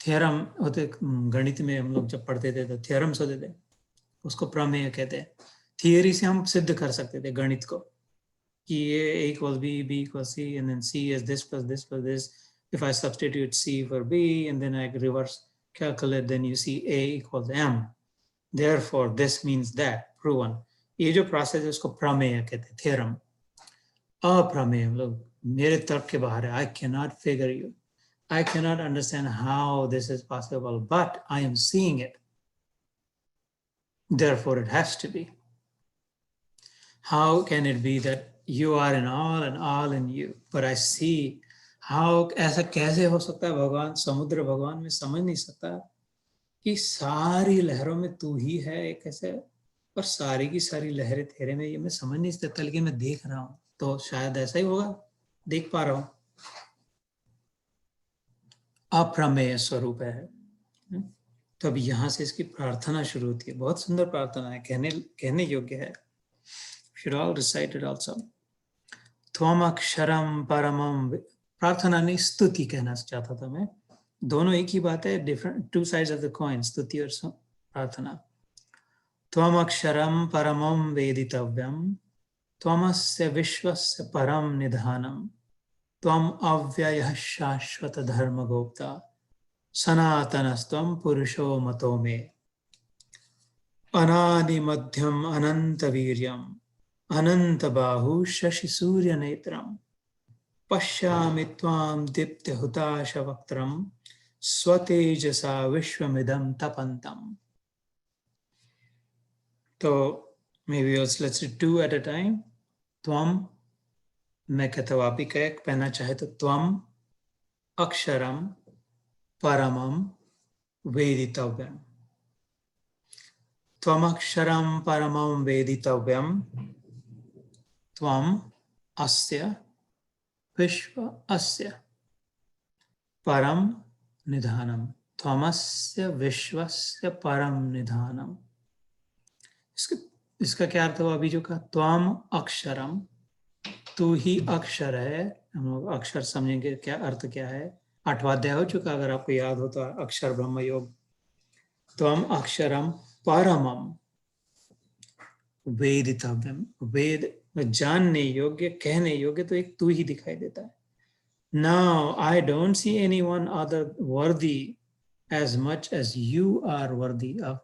थ्योरम होते गणित में हम लोग जब पढ़ते थे तो थ्योरम्स होते थे, उसको प्रमेय कहते हैं। थियरी से हम सिद्ध कर सकते थे गणित को कि A equals B, B equals C, and then C is this plus this plus this. If I substitute C for B and then I reverse calculate, then you see A equals M. Therefore, this means that, proven. ये जो process है उसको प्रमेय कहते हैं, theorem. अप्रमेय मतलब मेरे तर्क के बाहर है, I cannot figure you, I cannot understand how this is possible, but I am seeing it. Therefore, it has to be. How can it be that you are in all and all in you, but I see how, ऐसा कैसे हो सकता है? भगवान समुद्र, भगवान में समझ नहीं सकता कि सारी लहरों में तू ही है एक ऐसे, और सारी की सारी लहरें तेरे में, ये मैं समझ नहीं सकता, लेकिन मैं देख रहा हूं, तो शायद ऐसा ही होगा, देख पा रहा हूं। अप्रमेय स्वरूप है। तो अब यहां से इसकी प्रार्थना शुरू होती है, बहुत सुंदर प्रार्थना है, कहने योग्य है। Should all recite it also. त्वम अक्षरम परमम, प्रार्थना नहीं स्तुति कहना चाहता था मैं, दोनों एक ही बात है, different, two sides of the coin, स्तुति और प्रार्थना। त्वम अक्षरम परमम वेदितव्यम, त्वमस्य विश्वस्य परम निधानम, त्वम अव्ययः शाश्वत धर्मगोप्ता, सनातनस्त्वं पुरुषो मतो मे, अनादि मध्यम अनंत वीर्यम, अनंत बाहु शशि सूर्य नेत्रम, पश्यामि त्वां दीप्त हुताश वक्त्रम, स्वतेजसा विश्वमिदं तपन्तम। तो maybe let's do two at a time. त्वम, मैं कहता हूँ आप ही कहे, कहना चाहे तो त्वम अक्षरम परमम वेदितव्यम, त्वमक्षरम परमम वेदितव्यम, त्वम अस्य विश्व अस्य परम निधानम, त्वमस्य विश्वस्य परम निधानम। इसका क्या अर्थ हुआ? अभी जो कहा त्वम अक्षरम, तू ही अक्षर है, हम लोग अक्षर समझेंगे क्या अर्थ क्या है, 8वां अध्याय हो चुका, अगर आपको याद हो तो, अक्षर ब्रह्म योग। त्वम अक्षरम परमम वेदितव्यम, वेद जानने योग्य, कहने योग्य तो एक तू ही दिखाई देता है। Now I don't see anyone other worthy as much as you are worthy of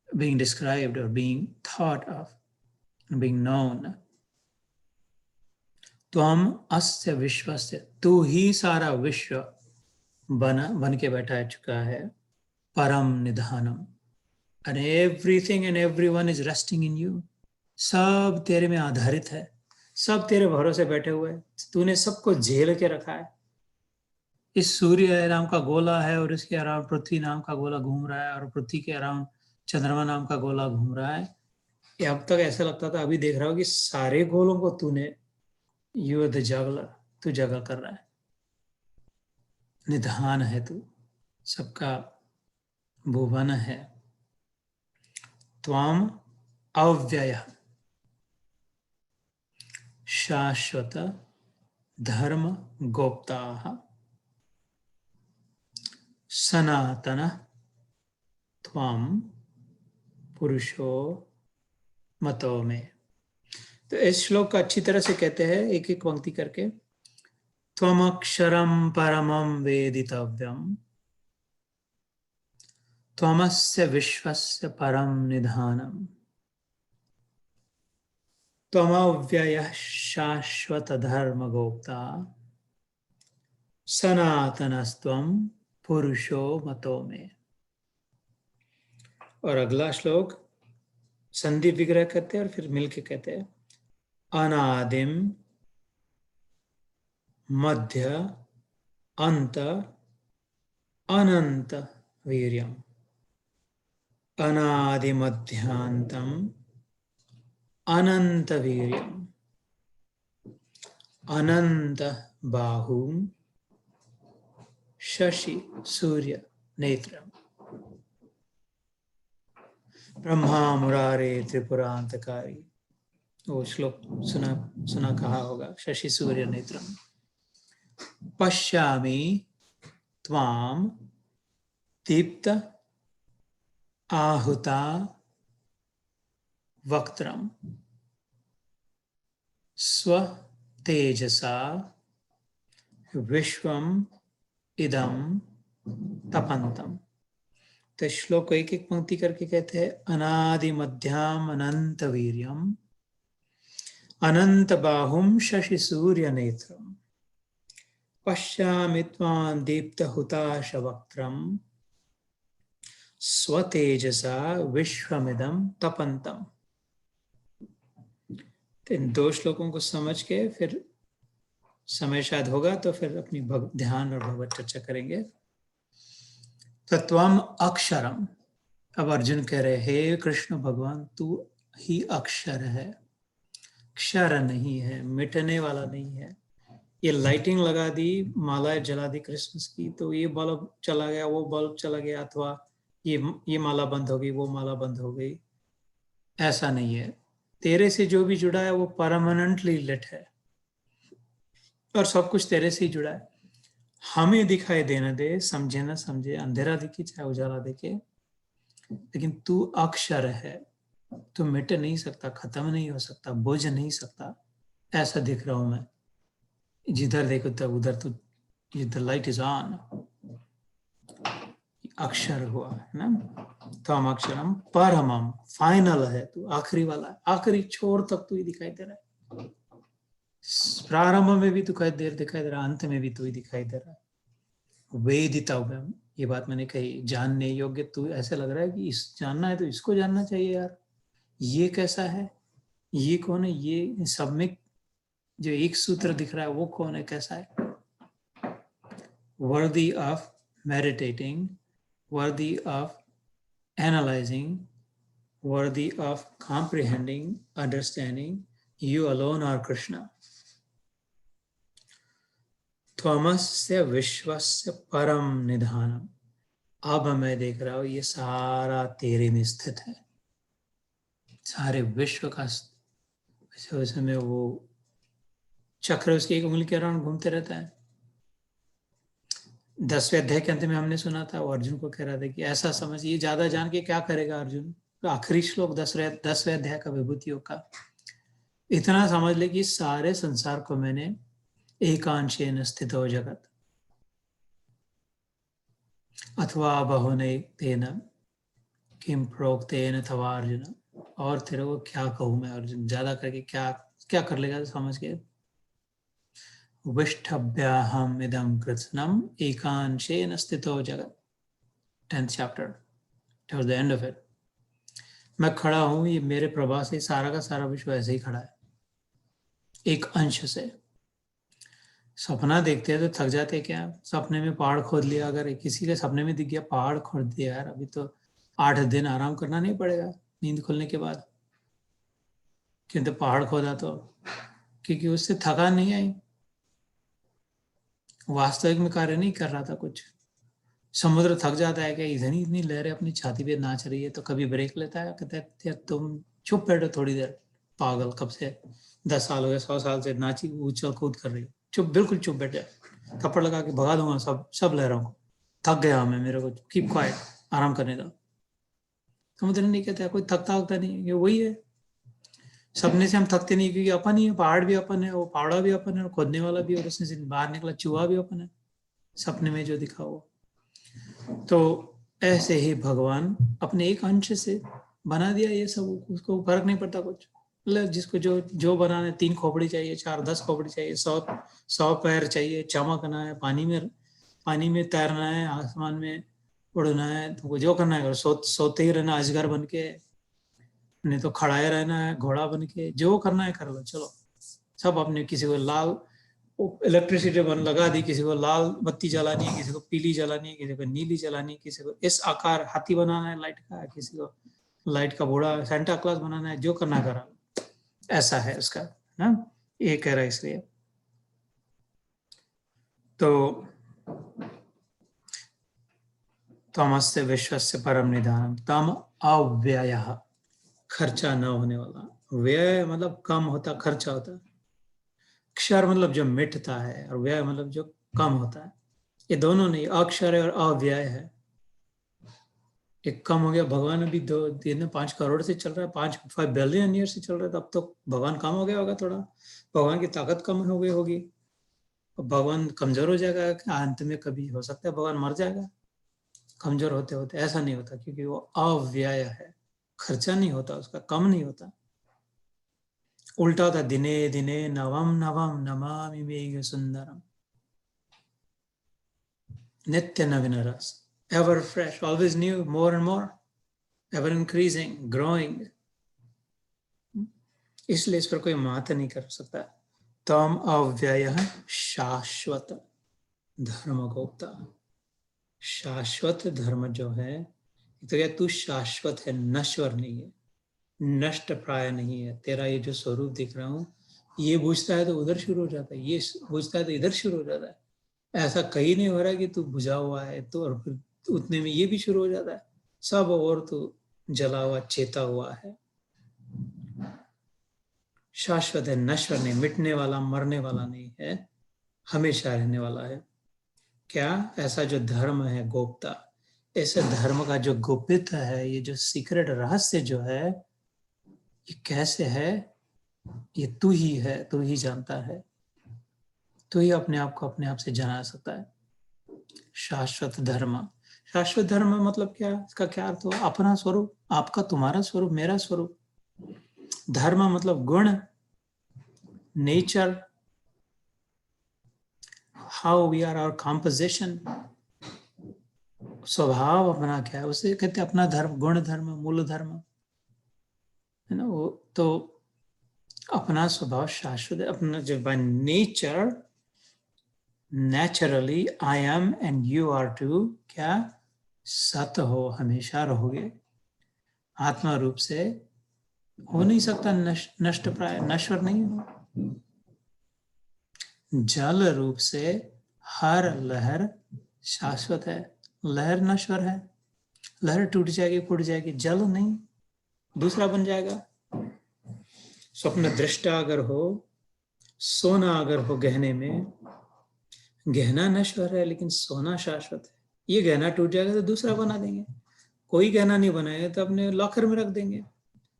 being described or being thought of, being known. त्वम अस्य विश्वस्य, तू ही सारा विश्व बन के बैठा चुका है, परम निधानम, and everything and everyone is resting in you. सब तेरे में आधारित है, सब तेरे भरोसे बैठे हुए, तूने सबको झेल के रखा है। इस सूर्य नाम का गोला है और इसके अराउंड पृथ्वी नाम का गोला घूम रहा है, और पृथ्वी के अराउंड चंद्रमा नाम का गोला घूम रहा है। ये अब तक ऐसा लगता था, अभी देख रहा हूँ कि सारे गोलों को तूने, यू आर द जगलर, तू जगह कर रहा है, निधान है तू, सबका भुवन है। त्वम अव्यय शाश्वत धर्म गोप्ता, सनातन त्वम पुरुषो मतो में। तो इस श्लोक का अच्छी तरह से कहते हैं एक एक पंक्ति करके। त्वमक्षरम परमम वेदितव्यम, त्वमस्य विश्वस्य परम निधानम, त्वमव्ययः शाश्वत धर्म गोप्ता, सनातनस्त्वं पुरुषो मतो में। और अगला श्लोक संधि विग्रह कहते हैं और फिर मिलके कहते हैं, अनादिम मध्य अंत अनंत वीर्यम अनादि मध्यांतम अनंत वीर्यम अनंत बाहुम शशि सूर्य नेत्रम ब्रह्मा मुरारे त्रिपुरांतकारी। वो श्लोक सुना कहा होगा। शशि सूर्य नेत्रम पश्यामि त्वाम दीप्त आहुता वक्त्रम स्व तेजसा विश्वम इदम तपंतम। तो श्लोक को एक एक पंक्ति करके कहते हैं। अनादि मध्याम अनंत वीर्यम अनंत बाहुम शशि सूर्य नेत्रम पश्यामि त्वां दीप्त हुताश वक्त्रम स्वतेजसा विश्वमिदं तपंतम। इन दो श्लोकों को समझ के फिर समय शायद होगा तो फिर अपनी ध्यान और भगवत चर्चा करेंगे। तत्वम अक्षरम। अब अर्जुन कह रहे, हे कृष्ण भगवान तू ही अक्षर है, क्षर नहीं है, मिटने वाला नहीं है। ये लाइटिंग लगा दी, मालाएं जला दी क्रिसमस की, तो ये बल्ब चला गया, वो बल्ब चला गया, अथवा ये माला बंद हो गई, वो माला बंद हो गई, ऐसा नहीं है। तेरे से जो भी जुड़ा है वो परमानेंटली लिट है और सब कुछ तेरे से ही जुड़ा है। हमें दिखाई देने दे, समझे ना समझे, अंधेरा दिखे चाहे उजाला दिखे, लेकिन तू अक्षर है, तू मिट नहीं सकता, खत्म नहीं हो सकता, बुझ नहीं सकता। ऐसा दिख रहा हूं मैं। जिधर देखो तब उधर तो द लाइट इज ऑन। अक्षर हुआ है ना। तो हम अक्षरम परमम, फाइनल है, तू आखिरी वाला है, आखिरी छोर तक तू ही दिखाई दे रहा है। प्रारंभ में भी तू दिखाई दे रहा है, अंत में भी तू ही दिखाई दे रहा है। वेदितव्यम, ये बात मैंने कही, जानने योग्य। तू ऐसे लग रहा है कि इस जानना है तो इसको जानना चाहिए यार। ये कैसा है, ये कौन है, ये सब में जो एक सूत्र दिख रहा है वो कौन है, कैसा है। Worthy of meditating, worthy of analyzing, worthy of comprehending, understanding. You alone are Krishna. त्वमस्य विश्वस्य परम निधानम। अब मैं देख रहा हूं ये सारा तेरे में स्थित है, सारे विश्व का। उसमें वो चक्र उसकी एक उंगली के अराउंड घूमते रहता है। 10वें अध्याय के अंत में हमने सुना था, वो अर्जुन को कह रहा था कि ऐसा समझ, ये ज्यादा जान के क्या करेगा अर्जुन। तो आखिरी श्लोक 10वें अध्याय का विभूतियों का, इतना समझ ले कि सारे संसार को मैंने एकांशेन स्थितो जगत अथवा बहुने तेन किम प्रोक्तेन अथवा अर्जुन। और तेरे को क्या कहूं मैं अर्जुन, ज्यादा करके क्या क्या कर लेगा समझ के। विष्ठभ्याहम इदम कृत्स्नम एकांशेन स्थितो जगत। 10th chapter towards the end of it। मैं खड़ा हूं, ये मेरे प्रभा से सारा का सारा विश्व ऐसे ही खड़ा है, एक अंश से। सपना देखते हैं तो थक जाते हैं क्या। सपने में पहाड़ खोद लिया, अगर किसी के सपने में दिख गया पहाड़ खोद दिया, यार अभी तो 8 दिन आराम करना नहीं पड़ेगा नींद खुलने के बाद, क्योंकि पहाड़ खोदा तो, क्योंकि उससे थकान नहीं आई, वास्तविक में कार्य नहीं कर रहा था कुछ। समुद्र थक जाता है क्या, इतनी इतनी लहरें अपनी छाती पे नाच रही है, तो कभी ब्रेक लेता है, कहता है तुम चुप बैठो थोड़ी देर, पागल, कब से 10 साल हो गए, 100 साल से नाची उछल कूद कर रही हो, चुप, बिल्कुल चुप बैठ जाए, थप्पड़ लगा के भगा दूंगा सब लहरों को, थक गया मैं, मेरे को कीप क्वाइट, आराम करने दो। समुद्र नहीं कहता, कोई थकता नहीं, ये वही है। सपने से हम थकते नहीं, क्योंकि अपन ही है, पहाड़ भी अपन है, वो पहाड़ा भी अपन है, खोदने वाला भी, और उसमें से बाहर निकला चूहा भी अपन है, सपने में जो दिखा वो। तो ऐसे ही भगवान अपने एक अंश से बना दिया ये सब, उसको फर्क नहीं पड़ता कुछ। मतलब जिसको जो बनाना है, 3 खोपड़ी चाहिए, 4 10 खोपड़ी चाहिए, 100 पैर चाहिए, चमकना है, पानी में तैरना है, आसमान में उड़ना है, तो जो करना है सोते ही रहना अजगर बन के, नहीं तो खड़ाए रहना है घोड़ा बन के, जो करना है कर लो, चलो। सब अपने, किसी को लाल इलेक्ट्रिसिटी बन लगा दी, किसी को लाल बत्ती जलानी है, किसी को पीली जलानी है, किसी को नीली जलानी है, किसी को इस आकार हाथी बनाना है लाइट का, किसी को लाइट का बूढ़ा सेंटा क्लॉज बनाना है, जो करना करा, ऐसा है उसका ना, ये कह रहा है। इसलिए तो तमस्य विश्वस्य परम निधानम, तम अव्ययः, खर्चा न होने वाला, व्यय मतलब कम होता, खर्चा होता, क्षर मतलब जो मिटता है, और व्यय मतलब जो कम होता है। ये दोनों नहीं, अक्षर है और अव्यय है। एक कम हो गया, भगवान अभी 5 करोड़ से चल रहा है, 5 बिलियन ईयर से चल रहा है, तब तो भगवान कम हो गया होगा थोड़ा, भगवान की ताकत कम हो गई होगी, भगवान कमजोर हो जाएगा, अंत में कभी हो सकता है भगवान मर जाएगा कमजोर होते होते। ऐसा नहीं होता, क्योंकि वो अव्यय है, खर्चा नहीं होता उसका, कम नहीं होता, उल्टा होता, दिने दिने नवम नवम नमामि मेघ सुंदरम, नित्य नवीन रस, ever fresh, always new, more and more, ever increasing, growing. इसलिए इस पर कोई मात नहीं कर सकता। तम अव्यय शाश्वत धर्म गोप्ता, शाश्वत धर्म जो है, तो क्या तू शाश्वत है, नश्वर नहीं है, नष्ट प्राय नहीं है। तेरा ये जो स्वरूप दिख रहा हूं, ये बुझता है तो उधर शुरू हो जाता है, ये बुझता है तो इधर शुरू हो जाता है। ऐसा कहीं नहीं हो रहा कि तू बुझा हुआ है तो, और फिर उतने में ये भी शुरू हो जाता है, सब और तू जला हुआ चेता हुआ है। शाश्वत है, नश्वर नहीं, मिटने वाला, मरने वाला नहीं है, हमेशा रहने वाला है। क्या? ऐसा जो धर्म है गोप्ता, ऐसे धर्म का जो गुप्त है, ये जो सीक्रेट रहस्य जो है, ये कैसे है, ये तू ही है, तू ही जानता है, तू ही अपने आप को अपने आप से जाना सकता है। शाश्वत धर्म, शाश्वत धर्म मतलब क्या, इसका क्या अर्थ हो? अपना स्वरूप, आपका, तुम्हारा स्वरूप, मेरा स्वरूप। धर्म मतलब गुण, nature, how we are, our composition, स्वभाव अपना क्या है, उसे कहते हैं अपना धर्म, गुण धर्म, मूल धर्म है ना। वो तो अपना स्वभाव शाश्वत है, अपना जो by nature, naturally I am and you are too, क्या सत हो, हमेशा रहोगे। आत्मा रूप से हो नहीं सकता, नष्ट प्राय, नश्वर नहीं हो। जल रूप से हर लहर शाश्वत है, लहर नश्वर है, लहर टूट जाएगी, फूट जाएगी, जल नहीं, दूसरा बन जाएगा। स्वप्न दृष्टा अगर हो, सोना अगर हो गहने में, गहना नश्वर है लेकिन सोना शाश्वत है। ये गहना टूट जाएगा तो दूसरा बना देंगे, कोई गहना नहीं बनाएगा तो अपने लॉकर में रख देंगे,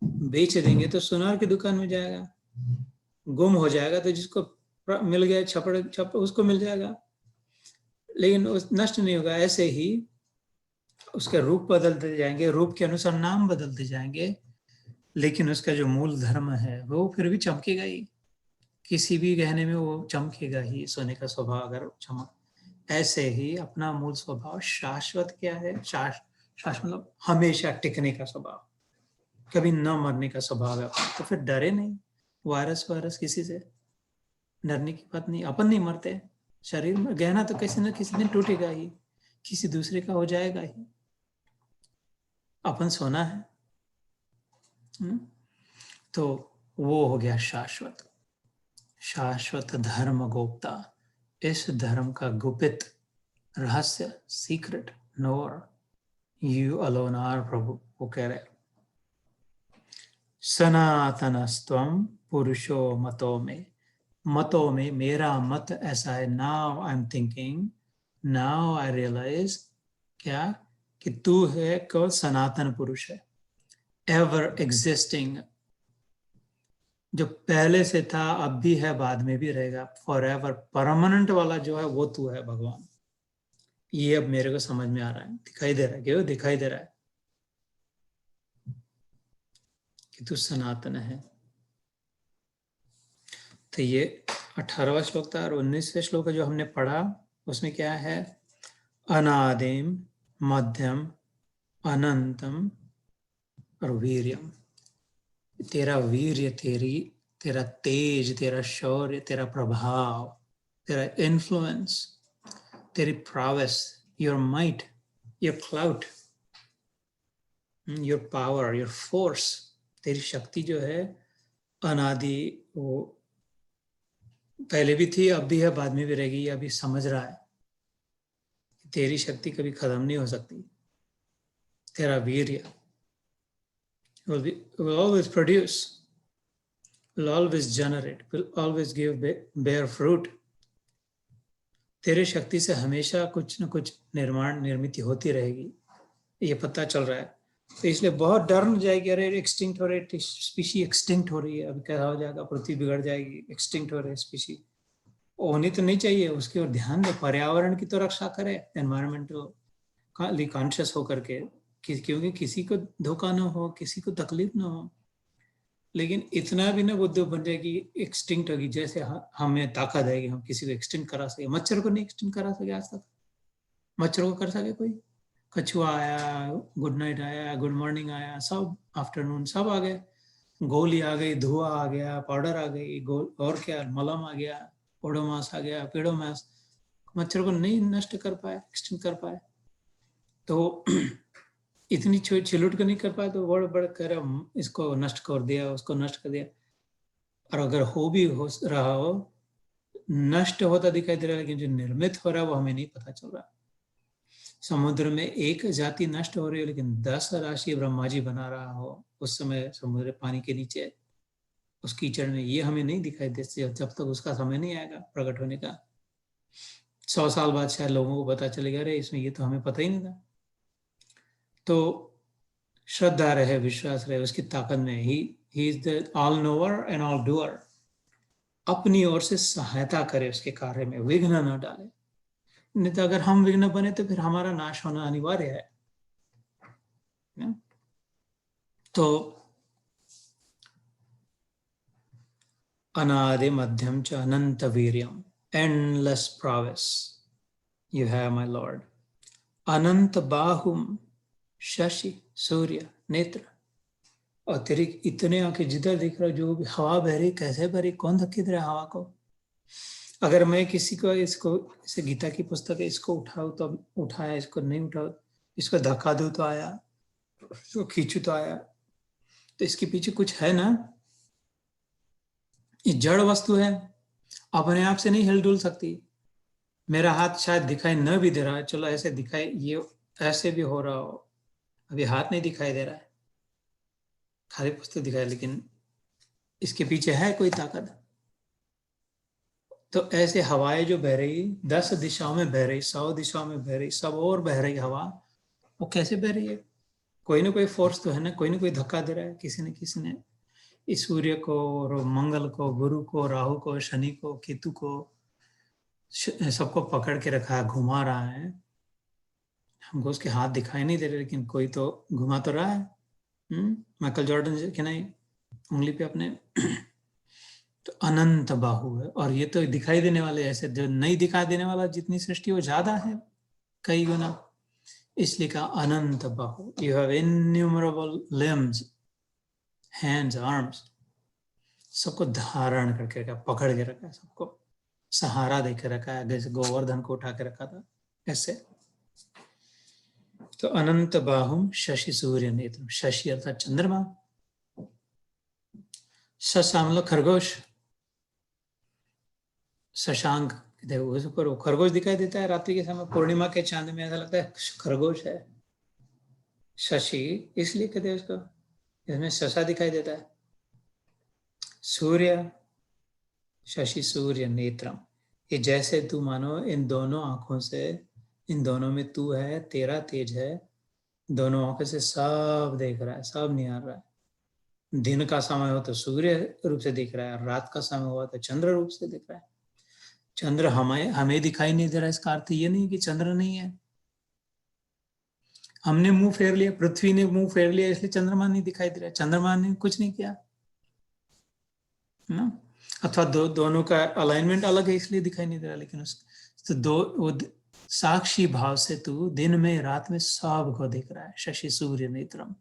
बेच देंगे तो सुनार की दुकान में जाएगा, गुम हो जाएगा तो जिसको मिल गया छपड़ उसको मिल जाएगा, लेकिन उस नष्ट नहीं होगा। ऐसे ही उसके रूप बदलते जाएंगे, रूप के अनुसार नाम बदलते जाएंगे, लेकिन उसका जो मूल धर्म है वो फिर भी चमकेगा ही, किसी भी गहने में वो चमकेगा ही, सोने का स्वभाव अगर चमक। ऐसे ही अपना मूल स्वभाव शाश्वत क्या है, शाश्वत मतलब हमेशा टिकने का स्वभाव, कभी न मरने का स्वभाव है। तो फिर डरे नहीं, वायरस वायरस किसी से डरने की बात नहीं, अपन नहीं मरते। शरीर में गहना तो किसी न किसी दिन टूटेगा ही, किसी दूसरे का हो जाएगा ही, अपन सोना है। तो वो हो गया शाश्वत, शाश्वत धर्म गोप्ता। इस धर्म का गुपित रहस्य, secret knower, you alone are प्रभु। वो कह रहे सनातनस्त्वम पुरुषो मतों में मेरा मत ऐसा है। Now I am thinking, now I realise, क्या कि तू है केवल सनातन पुरुष है, एवर एग्जिस्टिंग, जो पहले से था, अब भी है, बाद में भी रहेगा, फॉर एवर परमानेंट वाला जो है वो तू है भगवान। ये अब मेरे को समझ में आ रहा है, दिखाई दे रहा है, क्यों दिखाई दे रहा है कि तू सनातन है। तो ये 18वां श्लोक था, और 19वें श्लोक जो हमने पढ़ा उसमें क्या है, अनादिम मध्यम अनंतम और वीर्यम। तेरा वीर्य, तेरा तेज, तेरा शौर्य, तेरा प्रभाव तेरा इन्फ्लुएंस, तेरी prowess, your might, your clout, your power, your force, तेरी शक्ति जो है अनादि, वो पहले भी थी, अब भी है, बाद में भी रहेगी। अभी समझ रहा है तेरी शक्ति कभी खत्म नहीं हो सकती। तेरा वीर्य will always produce, will always generate, will always give bear fruit. तेरे शक्ति से हमेशा कुछ न कुछ निर्माण निर्मित होती रहेगी, ये पता चल रहा है। तो इसलिए बहुत डर न जाएगी, अरे एक्सटिंक्ट हो रही, स्पीशी एक्सटिंक्ट हो रही है, अभी क्या हो जाएगा, पृथ्वी बिगड़ जाएगी, एक्सटिंक्ट हो रही है स्पीशी। होनी तो नहीं चाहिए, उसकी ओर ध्यान दे, पर्यावरण की तो रक्षा करे, एनवायरमेंटल कॉन्शियस होकर के, क्योंकि किसी को धोखा ना हो, किसी को तकलीफ ना हो। लेकिन इतना भी ना बुद्धि बन जाएगी एक्सटिंक्ट होगी, जैसे हमें ताकत है कि हम किसी को एक्सटिंक्ट करा सके। मच्छर को नहीं एक्सटिंक्ट करा सके आज तक, मच्छर को कर सके कोई? कछुआ आया, गुड नाइट आया, गुड मॉर्निंग आया, सब आफ्टरनून सब आ गए, गोली आ गई, धुआं आ गया, पाउडर आ गई, और क्या, मलम आ गया, ओडोमास आ गया, पेडोमास, मच्छर को नहीं नष्ट कर पाए, एक्सटिंक्ट कर पाए। तो इतनी छिलुट को नहीं कर पाए, तो बड़ बड़ कर इसको नष्ट कर दिया, उसको नष्ट कर दिया। और अगर हो भी हो रहा हो, नष्ट होता दिखाई दे रहा है, लेकिन जो निर्मित हो रहा है वो हमें नहीं पता चल रहा। समुद्र में एक जाति नष्ट हो रही है, लेकिन 10 राशि ब्रह्मा जी बना रहा हो उस समय समुद्र पानी के नीचे, उस कीचड़ में, ये हमें नहीं दिखाई देती जब तक उसका समय नहीं आएगा प्रकट होने का। 100 साल बाद शायद लोगों को पता चलेगा, अरे इसमें ये तो हमें पता ही नहीं था। तो श्रद्धा रहे, विश्वास रहे उसकी ताकत में। He is the all knower and all doer. अपनी ओर से सहायता करे उसके कार्य में, विघ्न न डाले। नहीं तो अगर हम विघ्न बने तो फिर हमारा नाश होना अनिवार्य है। तो अनादि मध्यम च अनंत वीर्यम, endless prowess you have, my Lord. अनंत बाहुम, शशि सूर्य नेत्र। और तेरी इतने आंखें, जिधर दिख रहा, जो भी हवा बह रही, कैसे बह रही, कौन धक्के दे रहा हवा को? अगर मैं किसी को इसको, जैसे गीता की पुस्तक है, इसको उठाऊं तो उठाया, इसको नहीं उठाऊं, इसको धक्का दूं तो आया, इसको खींचू तो आया। तो इसके पीछे कुछ है ना। ये जड़ वस्तु है, अपने आप से नहीं हिल डुल सकती। मेरा हाथ शायद दिखाई न भी दे रहा है, चलो ऐसे दिखाई, ये ऐसे भी हो रहा हो, अभी हाथ नहीं दिखाई दे रहा है, खाली पुस्तक दिखाई, लेकिन इसके पीछे है कोई ताकत। तो ऐसे हवाएं जो बह रही, 10 दिशाओं में बह रही, 100 दिशाओं में बह रही, सब और बह रही हवा, वो कैसे बह रही है? कोई ना कोई फोर्स तो है ना कोई धक्का दे रहा है, किसी न किसी ने। इस सूर्य को और मंगल को, गुरु को, राहु को, शनि को, केतु को, सबको पकड़ के रखा है, घुमा रहा है। हमको उसके हाथ दिखाई नहीं दे रहे, लेकिन कोई तो घुमा तो रहा है। माइकल जॉर्डन के नहीं, उंगली पे अपने। तो अनंत बाहु है, और ये तो दिखाई देने वाले, ऐसे जो नहीं दिखाई देने वाला जितनी सृष्टि वो ज्यादा है, कई गुना। इसलिए कहा अनंत बाहु। You have innumerable limbs, hands, arms, सबको धारण करके रखा, पकड़ के रखा है, सबको सहारा देकर रखा है, जैसे गोवर्धन को उठा के रखा था ऐसे। तो अनंत बाहुम शशि सूर्य नेत्र, शशि अर्थात चंद्रमा, शशा मतलब खरगोश, शशांक, उस पर खरगोश दिखाई देता है रात्रि के समय, पूर्णिमा के चांद में ऐसा लगता है खरगोश है। शशि इसलिए कहते हैं उसको, इसमें शशा दिखाई देता है। सूर्य, शशि सूर्य नेत्रम, ये जैसे तू मानो इन दोनों आंखों से, इन दोनों में तू है, तेरा तेज है, दोनों आंखों से सब देख रहा है, सब निहार रहा है। दिन का समय हो तो सूर्य रूप से दिख रहा है, रात का समय हुआ तो चंद्र रूप से दिख रहा है। चंद्र हमें दिखाई नहीं दे रहा, इसका अर्थ ये नहीं कि चंद्र नहीं है। हमने मुंह फेर लिया, पृथ्वी ने मुंह फेर लिया, इसलिए चंद्रमा नहीं दिखाई दे रहा, चंद्रमा ने कुछ नहीं किया ना। अथवा दोनों का अलाइनमेंट अलग है इसलिए दिखाई नहीं दे रहा, लेकिन तो वो साक्षी भाव से तू दिन में रात में सब को दिख रहा है। शशि सूर्य नेत्रम।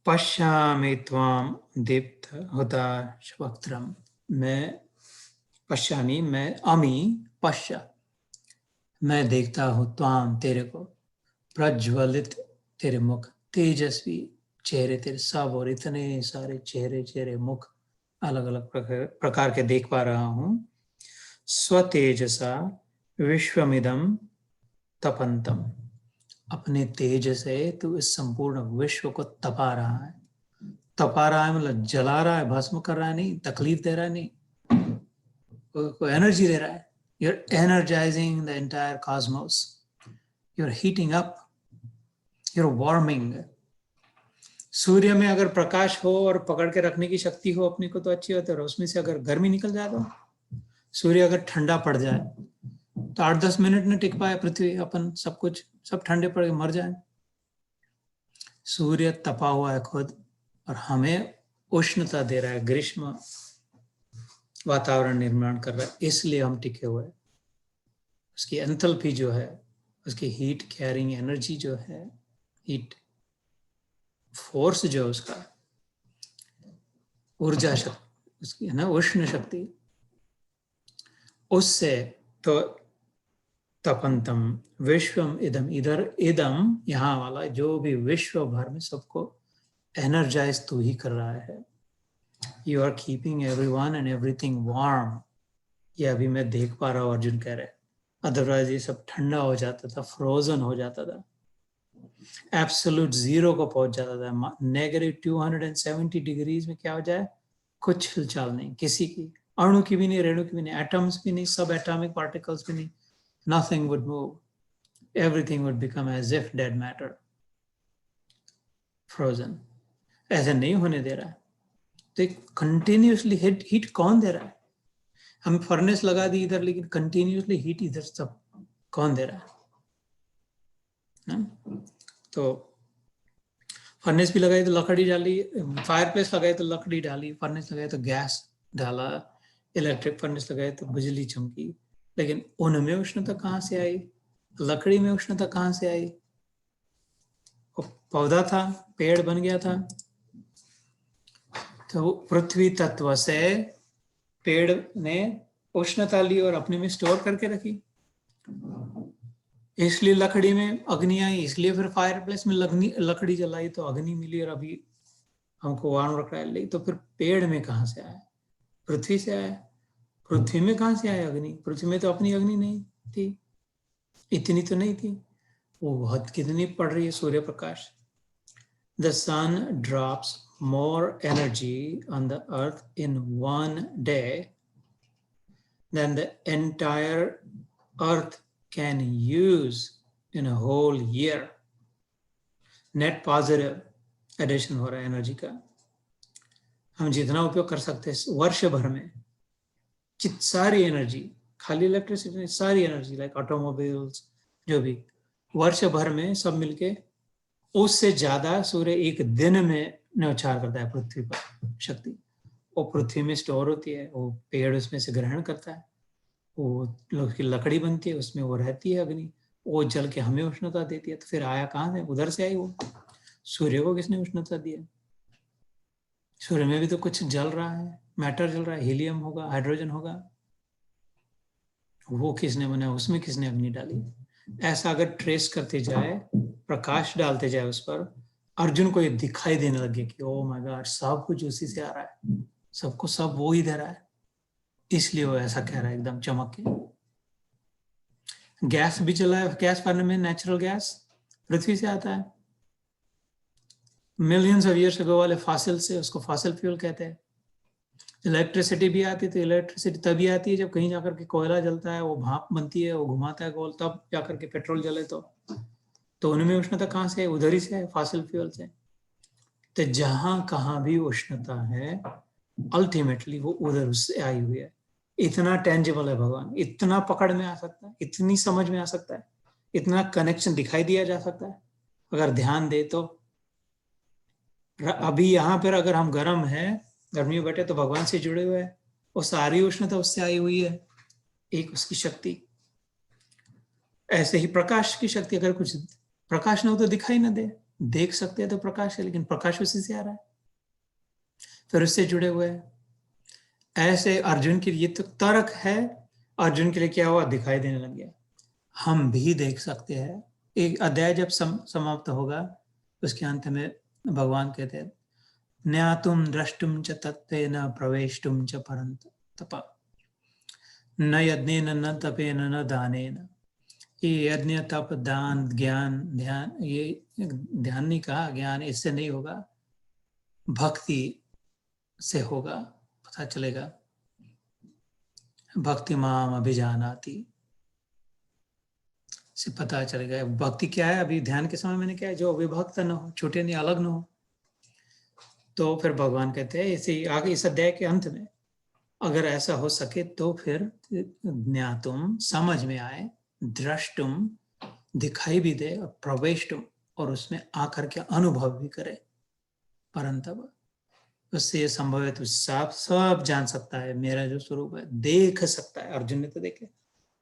पश्यामि त्वाम दीप्त हुताशवक्त्रम। मैं पश्यामि, मैं अमी पश्या, मैं देखता हूँ त्वाम तेरे को, प्रज्वलित तेरे मुख, तेजस्वी चेहरे तेरे सब, और इतने सारे चेहरे मुख अलग अलग प्रकार के देख पा रहा हूँ। स्वतेजसा विश्वमिदम तपंतम, अपने तेज से तू इस संपूर्ण विश्व को तपा रहा है। तपा रहा है मतलब जला रहा है, भस्म कर रहा है नहीं, तकलीफ दे रहा है नहीं, को एनर्जी दे रहा है। You're energizing the entire cosmos. You're heating up. You're warming. सूर्य में अगर प्रकाश हो और पकड़ के रखने की शक्ति हो अपने को तो अच्छी होती है, और उसमें से अगर गर्मी निकल जाए तो, सूर्य अगर ठंडा पड़ जाए तो 8-10 मिनट न टिक पाए पृथ्वी, अपन सब कुछ सब ठंडे पड़ के मर जाए। सूर्य तपा हुआ है खुद और हमें उष्णता दे रहा है, ग्रीष्म वातावरण निर्माण कर रहा है, इसलिए हम टिके हुए हैं। उसकी एंथैल्पी जो है, उसकी हीट कैरिंग एनर्जी जो है, हीट फोर्स जो है, उसका ऊर्जा शक्ति उसकी है ना, उष्ण शक्ति, उससे तो तपंतम विश्वम इदम, इधर इदम यहाँ वाला जो भी विश्व भर में सबको एनर्जाइज तू ही कर रहा है। You are keeping everyone and everything warm. ये अभी मैं देख पा रहा हूँ, अर्जुन कह रहे, अदरवाइज ये सब ठंडा हो जाता था, फ्रोजन हो जाता था, एब्सोल्यूट जीरो को पहुंच जाता था। -270 डिग्रीज में क्या हो जाए, कुछ हिलचाल नहीं, किसी की, अणु की भी नहीं, रेणु की भी नहीं, एटम्स भी नहीं, सब एटॉमिक पार्टिकल्स भी नहीं, nothing would move, everything would become as if dead matter, frozen। ऐसे नहीं होने दे रहा है, तो कंटिन्यूसली हीट कौन दे रहा है? हम फर्नेस लगा दी इधर, लेकिन कंटिन्यूसली हीट इधर सब कौन दे रहा है ना? तो फर्नेस भी लगाई तो लकड़ी डाली, फायर प्लेस लगाई तो लकड़ी डाली, फर्नेस लगाई तो गैस डाला, इलेक्ट्रिक फर्नेस लगाई तो बिजली चमकी, लेकिन उनमें उष्णता कहाँ से आई? लकड़ी में उष्णता कहाँ से आई? वो पौधा था, पेड़ बन गया था, तो पृथ्वी तत्व से पेड़ ने उष्णता ली और अपने में स्टोर करके रखी, इसलिए लकड़ी में अग्नि आई, इसलिए फिर फायर प्लेस में लकड़ी जलाई तो अग्नि मिली और अभी हमको वार्म रख रहा है। तो फिर पेड़ में कहाँ से आया? पृथ्वी से आया। पृथ्वी में कहाँ से आया अग्नि? पृथ्वी में तो अपनी अग्नि नहीं थी, इतनी तो नहीं थी, वो बहुत कितनी पड़ रही है Surya Prakash. The sun drops more energy on the earth in one day than the entire earth can use in a whole year। Net positive addition हो रहा है एनर्जी का। हम जितना उपयोग कर सकते हैं वर्ष भर में, सारी एनर्जी, खाली इलेक्ट्रिसिटी नहीं, सारी एनर्जी लाइक ऑटोमोबाइल्स, जो भी, वर्ष भर में सब मिलके उससे ज्यादा सूर्य एक दिन में न्यौछावर करता है पृथ्वी पर शक्ति। वो पृथ्वी में स्टोर होती है, वो पेड़ उसमें से ग्रहण करता है, वो की लकड़ी बनती है, उसमें वो रहती है अग्नि, वो जल के हमें उष्णता देती है। तो फिर आया कहाँ से? उधर से आई वो। सूर्य को किसने उष्णता दिया? सूर्य में भी तो कुछ जल रहा है, मैटर जल रहा है, हीलियम होगा, हाइड्रोजन होगा, वो किसने बनाया? उसमें किसने अग्नि डाली? ऐसा अगर ट्रेस करते जाए, प्रकाश डालते जाए उस पर, अर्जुन को ये दिखाई देने लगे कि ओ माय गॉड, सब कुछ उसी से आ रहा है, सबको सब वो ही दे रहा है, इसलिए वो ऐसा कह रहा है एकदम चमक के। गैस भी चला है, गैस बनने में नेचुरल गैस पृथ्वी से आता है, मिलियंस ऑफ ईयर्स अगो वाले फॉसिल से, उसको फॉसिल फ्यूल कहते हैं। इलेक्ट्रिसिटी भी आती है तो इलेक्ट्रिसिटी तभी आती है जब कहीं जाकर के कोयला जलता है, वो भाप बनती है, वो घुमाता है गोल, तब जाकर के पेट्रोल जले। तो उनमें उष्णता कहाँ से है? उधर ही से है, फॉसिल फ्यूल से। तो जहां कहाँ भी उष्णता है, अल्टीमेटली वो उधर उससे आई हुई है। इतना टेंजिबल है भगवान, इतना पकड़ में आ सकता है, इतनी समझ में आ सकता है, इतना कनेक्शन दिखाई दिया जा सकता है अगर ध्यान दे तो। अभी यहाँ पर अगर हम गर्म है, गर्मी में बैठे, तो भगवान से जुड़े हुए हैं, वो सारी उष्णता उससे आई हुई है, एक उसकी शक्ति। ऐसे ही प्रकाश की शक्ति, अगर कुछ प्रकाश न हो तो दिखाई ना दे, देख सकते हैं तो प्रकाश है, लेकिन प्रकाश उसी से आ रहा है, फिर उससे जुड़े हुए हैं। ऐसे अर्जुन के लिए तो तर्क है, अर्जुन के लिए क्या हुआ, दिखाई देने लग गया। हम भी देख सकते हैं। एक अध्याय जब समाप्त होगा, उसके अंत में भगवान कहते हैं, ज्ञातुम द्रष्टुम च तत्तेन प्रवेष्टुम च परन्तप, न यज्ञेन न तपेन न दानेन। ये यज्ञ तप दान ज्ञान ध्यान, ये ध्यान नहीं कहा, ज्ञान इससे नहीं होगा, भक्ति से होगा, पता चलेगा। भक्ति माम अभिजानाति से पता चलेगा। भक्ति क्या है, अभी ध्यान के समय मैंने क्या है, जो अविभक्त न हो, छूटे नहीं, अलग न हो। तो फिर भगवान कहते हैं इसी आगे इस अध्याय के अंत में, अगर ऐसा हो सके तो फिर ज्ञातुम समझ में आए, द्रष्टुम दिखाई भी दे, और प्रवेष्टुम और उसमें आकर के अनुभव भी करे, परंतप उससे ये संभव है तो सब जान सकता है, मेरा जो स्वरूप है देख सकता है, अर्जुन ने तो देखे,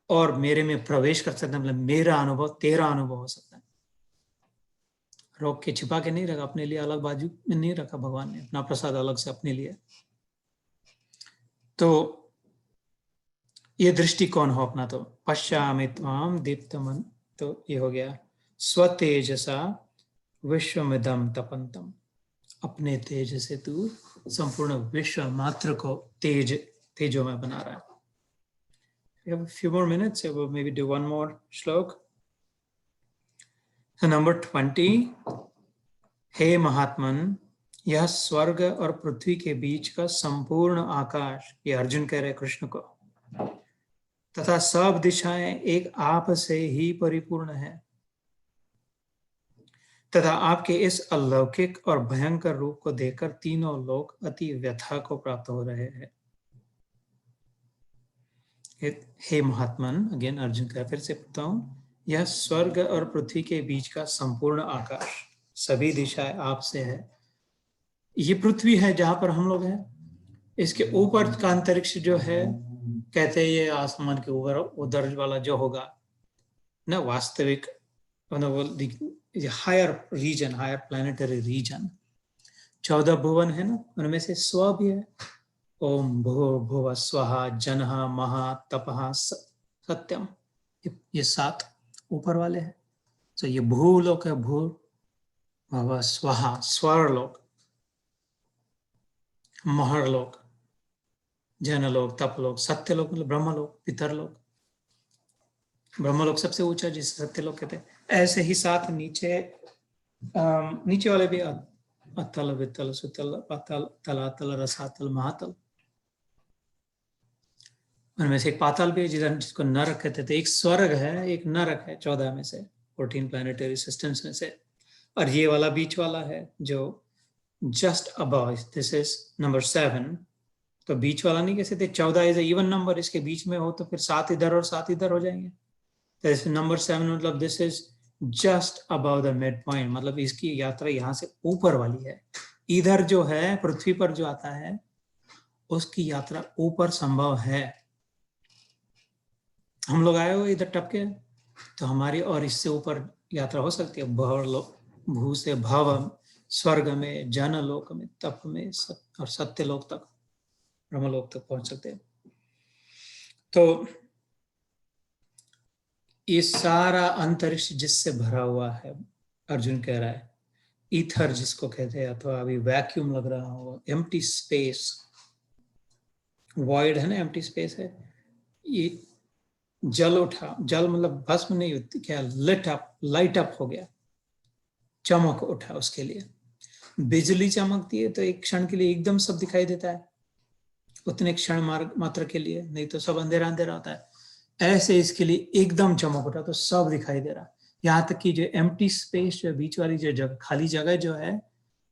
और मेरे में प्रवेश कर सकता है, मतलब मेरा अनुभव तेरा अनुभव हो सकता है। रोक के छिपा के नहीं रखा, अपने लिए अलग बाजू में नहीं रखा भगवान ने, अपना प्रसाद अलग से अपने लिए। तो ये दृष्टिकोण हो अपना, तो पश्यामि त्वाम दीप्तमन, तो ये हो गया स्वतेजसा विश्वमिदं तपंतम, अपने तेज से तू संपूर्ण विश्व मात्र को तेजो में बना रहा है। We have a few more minutes, so we'll maybe do one more shlok. So number 20, हे महात्मन, यह स्वर्ग और पृथ्वी के बीच का संपूर्ण आकाश, ये अर्जुन कह रहे कृष्ण को, तथा सब दिशाएं एक आप से ही परिपूर्ण है, तथा आपके इस अलौकिक और भयंकर रूप को देखकर तीनों लोग अति व्यथा को प्राप्त हो रहे हैं। हे महात्मन, अगेन अर्जुन का फिर से पूछता हूं, यह स्वर्ग और पृथ्वी के बीच का संपूर्ण आकाश, सभी दिशाएं आपसे है। ये पृथ्वी है जहां पर हम लोग हैं, इसके ऊपर का अंतरिक्ष जो है, कहते हैं ये आसमान के ऊपर उधर वाला जो होगा ना, वास्तविक higher region, higher planetary region, 14 भुवन है ना, उनमें से स्व भी है। ओम भूर्भुवः स्वः जनः महा तपः सत्यम, ये 7 ऊपर वाले हैं। तो ये भूलोक है, भूर्भुवः स्वः स्वर्लोक, महरलोक, जनलोक, तपलोक, सत्यलोक मतलब ब्रह्मलोक, पितरलोक। ब्रह्मलोक सबसे ऊंचा जिसे सत्यलोक कहते हैं। ऐसे ही 7 नीचे नीचे वाले भी, अतल वितल सुतल पातल तलातल रसातल महातल, उनमें से एक पाताल भी है जिसको नरक कहते थे। एक स्वर्ग है, एक नरक है, 14 में से, 14 प्लैनेटरी सिस्टम्स में से। और ये वाला बीच वाला है जो just above, this is number 7। तो बीच वाला नहीं कह सकते, 14 इज इवन नंबर, इसके बीच में हो तो फिर 7 इधर और 7 इधर हो जाएंगे। तो नंबर 7 मतलब this is just above the mid point, मतलब इसकी यात्रा यहाँ से ऊपर वाली है। इधर जो है पृथ्वी पर जो आता है उसकी यात्रा ऊपर संभव है। हम लोग आए हो इधर टपके, तो हमारी और इससे ऊपर यात्रा हो सकती है। भू से भव, स्वर्ग में, जनलोक में, तप में, और सत्यलोक तक, ब्रह्मलोक तक पहुंच सकते हैं। तो ये सारा अंतरिक्ष जिससे भरा हुआ है, अर्जुन कह रहा है, ईथर जिसको कहते हैं, अथवा अभी वैक्यूम लग रहा हो, एम्प्टी स्पेस, वॉइड है ना, एम्प्टी स्पेस है। ये जल उठा, जल मतलब भस्म नहीं होती क्या, लिट अप, लाइट अप हो गया, चमक उठा उसके लिए। बिजली चमकती है तो एक क्षण के लिए एकदम सब दिखाई देता है, उतने क्षण मात्र के लिए, नहीं तो सब अंधेरा अंधेरा होता है। ऐसे इसके लिए एकदम चमक उठा तो सब दिखाई दे रहा। यहाँ तक कि जो एम्प्टी स्पेस, जो बीच वाली जो जगह, खाली जगह जो है,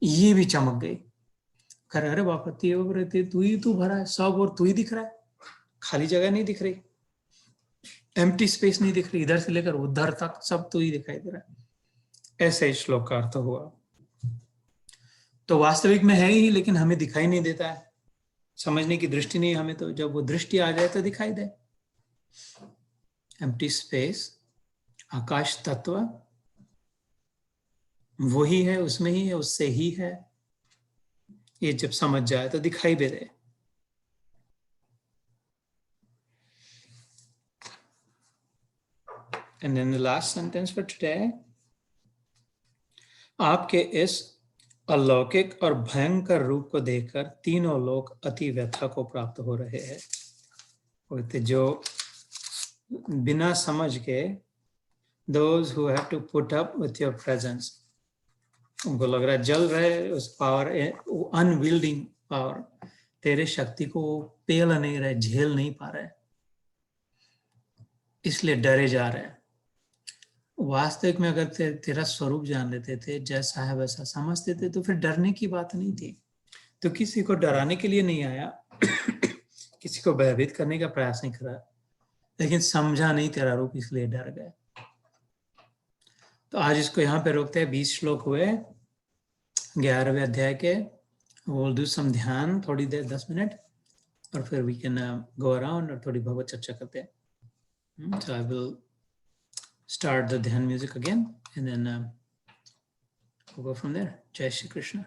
ये भी चमक गई। अरे बापा, तू ही तू भरा है सब, और तू ही दिख रहा है, खाली जगह नहीं दिख रही, एम्प्टी स्पेस नहीं दिख रही, इधर से लेकर उधर तक सब तू ही दिखाई दे रहा है। ऐसे श्लोक का अर्थ हुआ। तो वास्तविक में है ही, लेकिन हमें दिखाई नहीं देता है, समझने की दृष्टि नहीं हमें, तो जब वो दृष्टि आ जाए तो दिखाई दे। एम्प्टी स्पेस, आकाश तत्व, वही है, उसमें ही है, उससे ही है, ये जब समझ जाए तो दिखाई भी दे। And then the last sentence for today, आपके इस अलौकिक और भयंकर रूप को देखकर तीनों लोग अति व्यथा को प्राप्त हो रहे हैं। कहते जो बिना समझ के, those who have to put up with your presence, उनको लग रहा है जल रहे उस पावर, अनविल्डिंग पावर, तेरे शक्ति को पेल नहीं रहे, झेल नहीं पा रहे, इसलिए डरे जा रहे हैं। वास्तविक में अगर तेरा स्वरूप जान लेते थे, जैसा है वैसा समझते थे, तो फिर डरने की बात नहीं थी। तो किसी को डराने के लिए नहीं आया, किसी को भयभीत करने का प्रयास नहीं करा, लेकिन समझा नहीं तेरा रूप, इसलिए डर गए। तो आज इसको यहाँ पे रोकते हैं। 20 श्लोक हुए 11वें अध्याय के। we'll do some ध्यान थोड़ी देर, 10 मिनट, और फिर we can go around और थोड़ी भगवत चर्चा करते हैं। So I will start the ध्यान music again and then we'll go from there. Jai Shri Krishna.